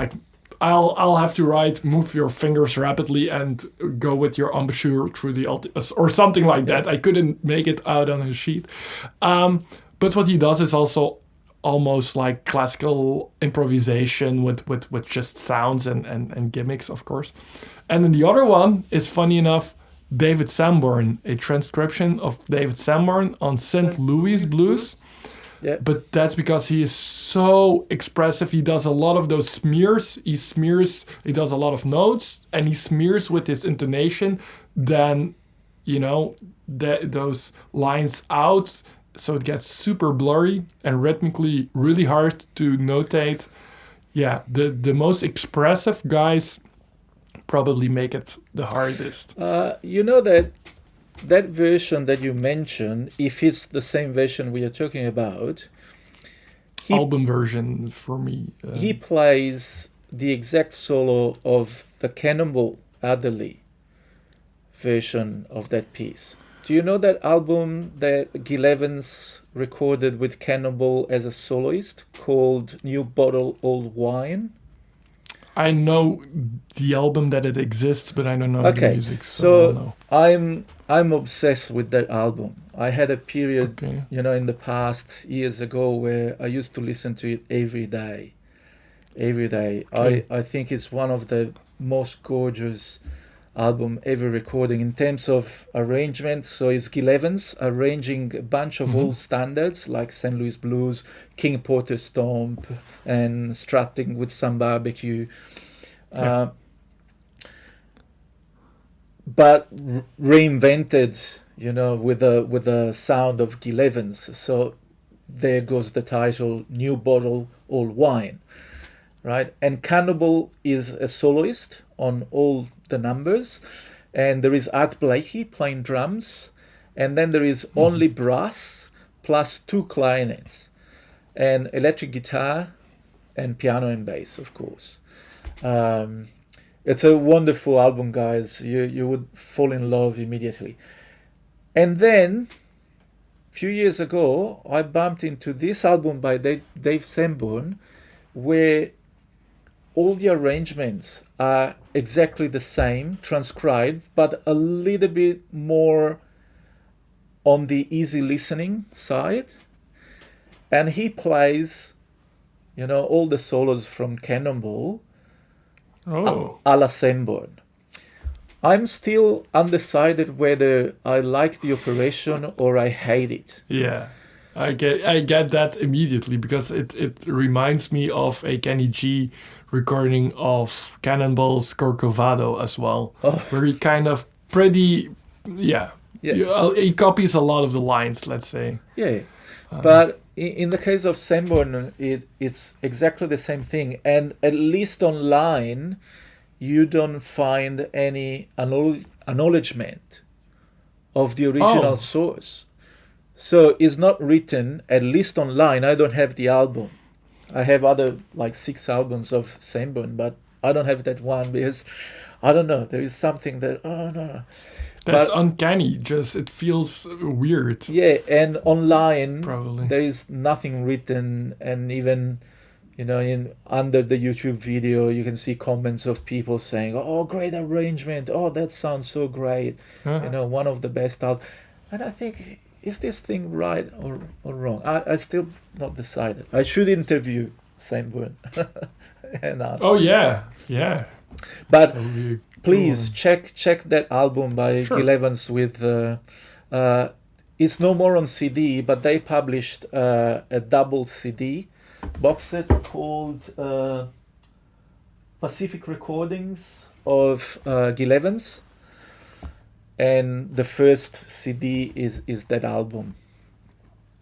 I'll have to write, move your fingers rapidly and go with your embouchure through the or something like that. I couldn't make it out on a sheet. But what he does is also almost like classical improvisation with just sounds and gimmicks, of course. And then the other one is, funny enough, David Sanborn, a transcription of David Sanborn on St. Louis Blues. Yeah. But that's because he is so expressive. He does a lot of those smears. He does a lot of notes, and he smears with his intonation. Then, those lines out, so it gets super blurry and rhythmically really hard to notate. Yeah, the most expressive guys probably make it the hardest. That version that you mentioned, if it's the same version we are talking about, album version for me. He plays the exact solo of the Cannonball Adderley version of that piece. Do you know that album that Gil Evans recorded with Cannonball as a soloist called New Bottle Old Wine? I know the album, that it exists, but I don't know the music. So I'm obsessed with that album. I had a period, in the past years ago where I used to listen to it every day. Okay. I think it's one of the most gorgeous album ever recording in terms of arrangement. So it's Gil Evans arranging a bunch of old standards like St. Louis Blues, King Porter Stomp, and Strutting with Some Barbecue. but reinvented, with the sound of Gil Evans. So there goes the title, New Bottle, Old Wine, right? And Cannibal is a soloist on all the numbers, and there is Art Blakey playing drums, and then there is only brass plus 2 clarinets, and electric guitar, and piano and bass, of course. It's a wonderful album, guys. You would fall in love immediately. And then, a few years ago, I bumped into this album by Dave Sanborn, where all the arrangements are exactly the same, transcribed, but a little bit more on the easy listening side. And he plays, all the solos from Cannonball a la Sanborn. I'm still undecided whether I like the operation or I hate it. Yeah, I get that immediately because it reminds me of a Kenny G recording of Cannonball's Corcovado as well, where he kind of he copies a lot of the lines, let's say. Yeah, but in the case of Sanborn, it's exactly the same thing, and at least online, you don't find any acknowledgement of the original source. So it's not written, at least online. I don't have the album. I have other 6 albums of Sanborn, but I don't have that one because I don't know. There is something that no. That's uncanny. Just it feels weird. Yeah, and online Probably. there is nothing written, and even under the YouTube video you can see comments of people saying, "Oh, great arrangement! Oh, that sounds so great! One of the best albums." And I think, is this thing right or wrong? I still not decided. I should interview Sanborn and ask. Oh yeah. But Cool. please check that album by Gil Evans with. It's no more on CD, but they published a double CD box set called Pacific Recordings of Gil Evans, and the first CD is that album.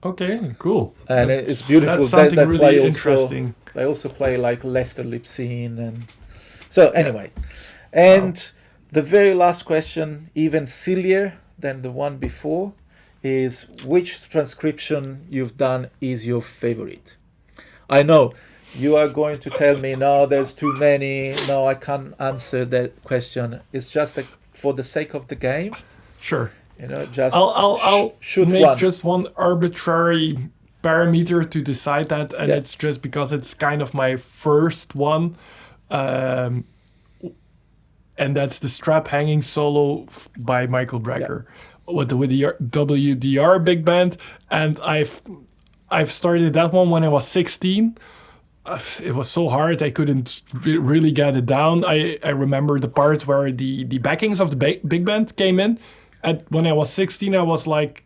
Okay, cool. And it's beautiful. That's something they really play interesting. They also play like Lester Lipsin, and so anyway. And the very last question, even sillier than the one before, is which transcription you've done is your favorite? I know you are going to tell me, no, there's too many. No, I can't answer that question. It's just that for the sake of the game. Sure. Just I'll shoot make one. just one arbitrary parameter to decide that, and it's just because it's kind of my first one, and that's the strap hanging solo by Michael Brecker with the WDR big band, and I've started that one when I was 16. It was so hard I couldn't really get it down. I remember the part where the backings of the big band came in. And when I was 16, I was like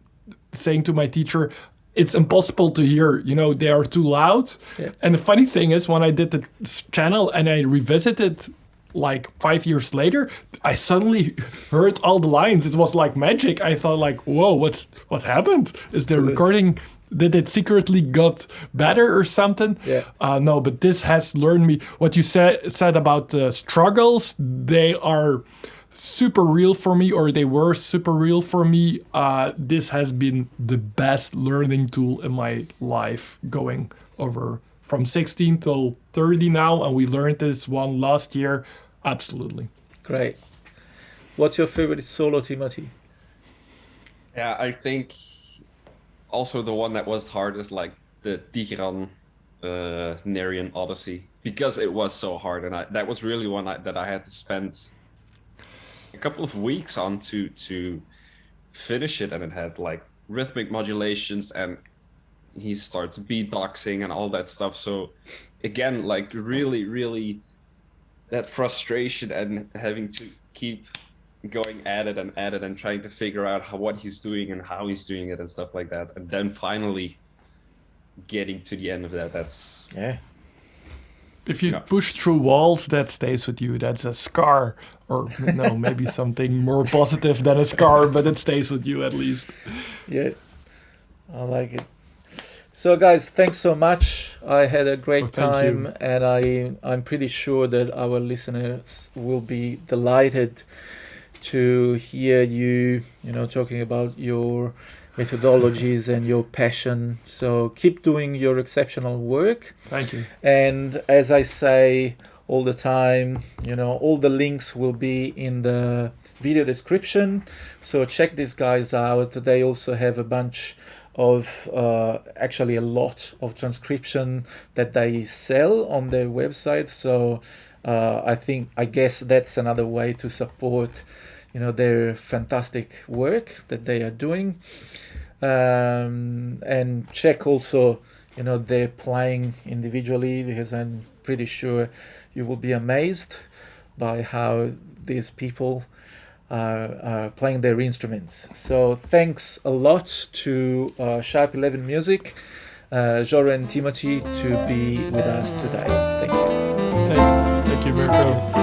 saying to my teacher, it's impossible to hear, they are too loud. Yeah. And the funny thing is, when I did the channel and I revisited like 5 years later, I suddenly heard all the lines. It was like magic. I thought like, whoa, what happened? Is the recording, did it secretly got better or something? Yeah. No, but this has learned me what you said about the struggles. They are super real for me, or they were super real for me. This has been the best learning tool in my life, going over from 16 till 30 now, and we learned this one last year. Absolutely. Great. What's your favorite solo, Timothy? Yeah, I think also the one that was hard is like the Tigran Nerian Odyssey, because it was so hard, and that was really one that I had to spend a couple of weeks on to finish it, and it had like rhythmic modulations, and he starts beatboxing and all that stuff. So again, like really that frustration and having to keep going at it and trying to figure out what he's doing and how he's doing it and stuff like that, and then finally getting to the end of that. That's If you Yeah. push through walls, that stays with you. That's a scar. Or no, maybe something more positive than a scar, but it stays with you at least. Yeah, I like it. So guys, thanks so much. I had a great thank time, you. and I'm pretty sure that our listeners will be delighted to hear you talking about your methodologies and your passion. So keep doing your exceptional work. Thank you. And as I say all the time, all the links will be in the video description. So check these guys out. They also have a bunch of actually a lot of transcription that they sell on their website. So I guess that's another way to support their fantastic work that they are doing. And check also their playing individually, because I'm pretty sure you will be amazed by how these people are playing their instruments. So thanks a lot to Sharp 11 Music, Jorre and Timothy, to be with us today. Thank you. Thank you, Mirko.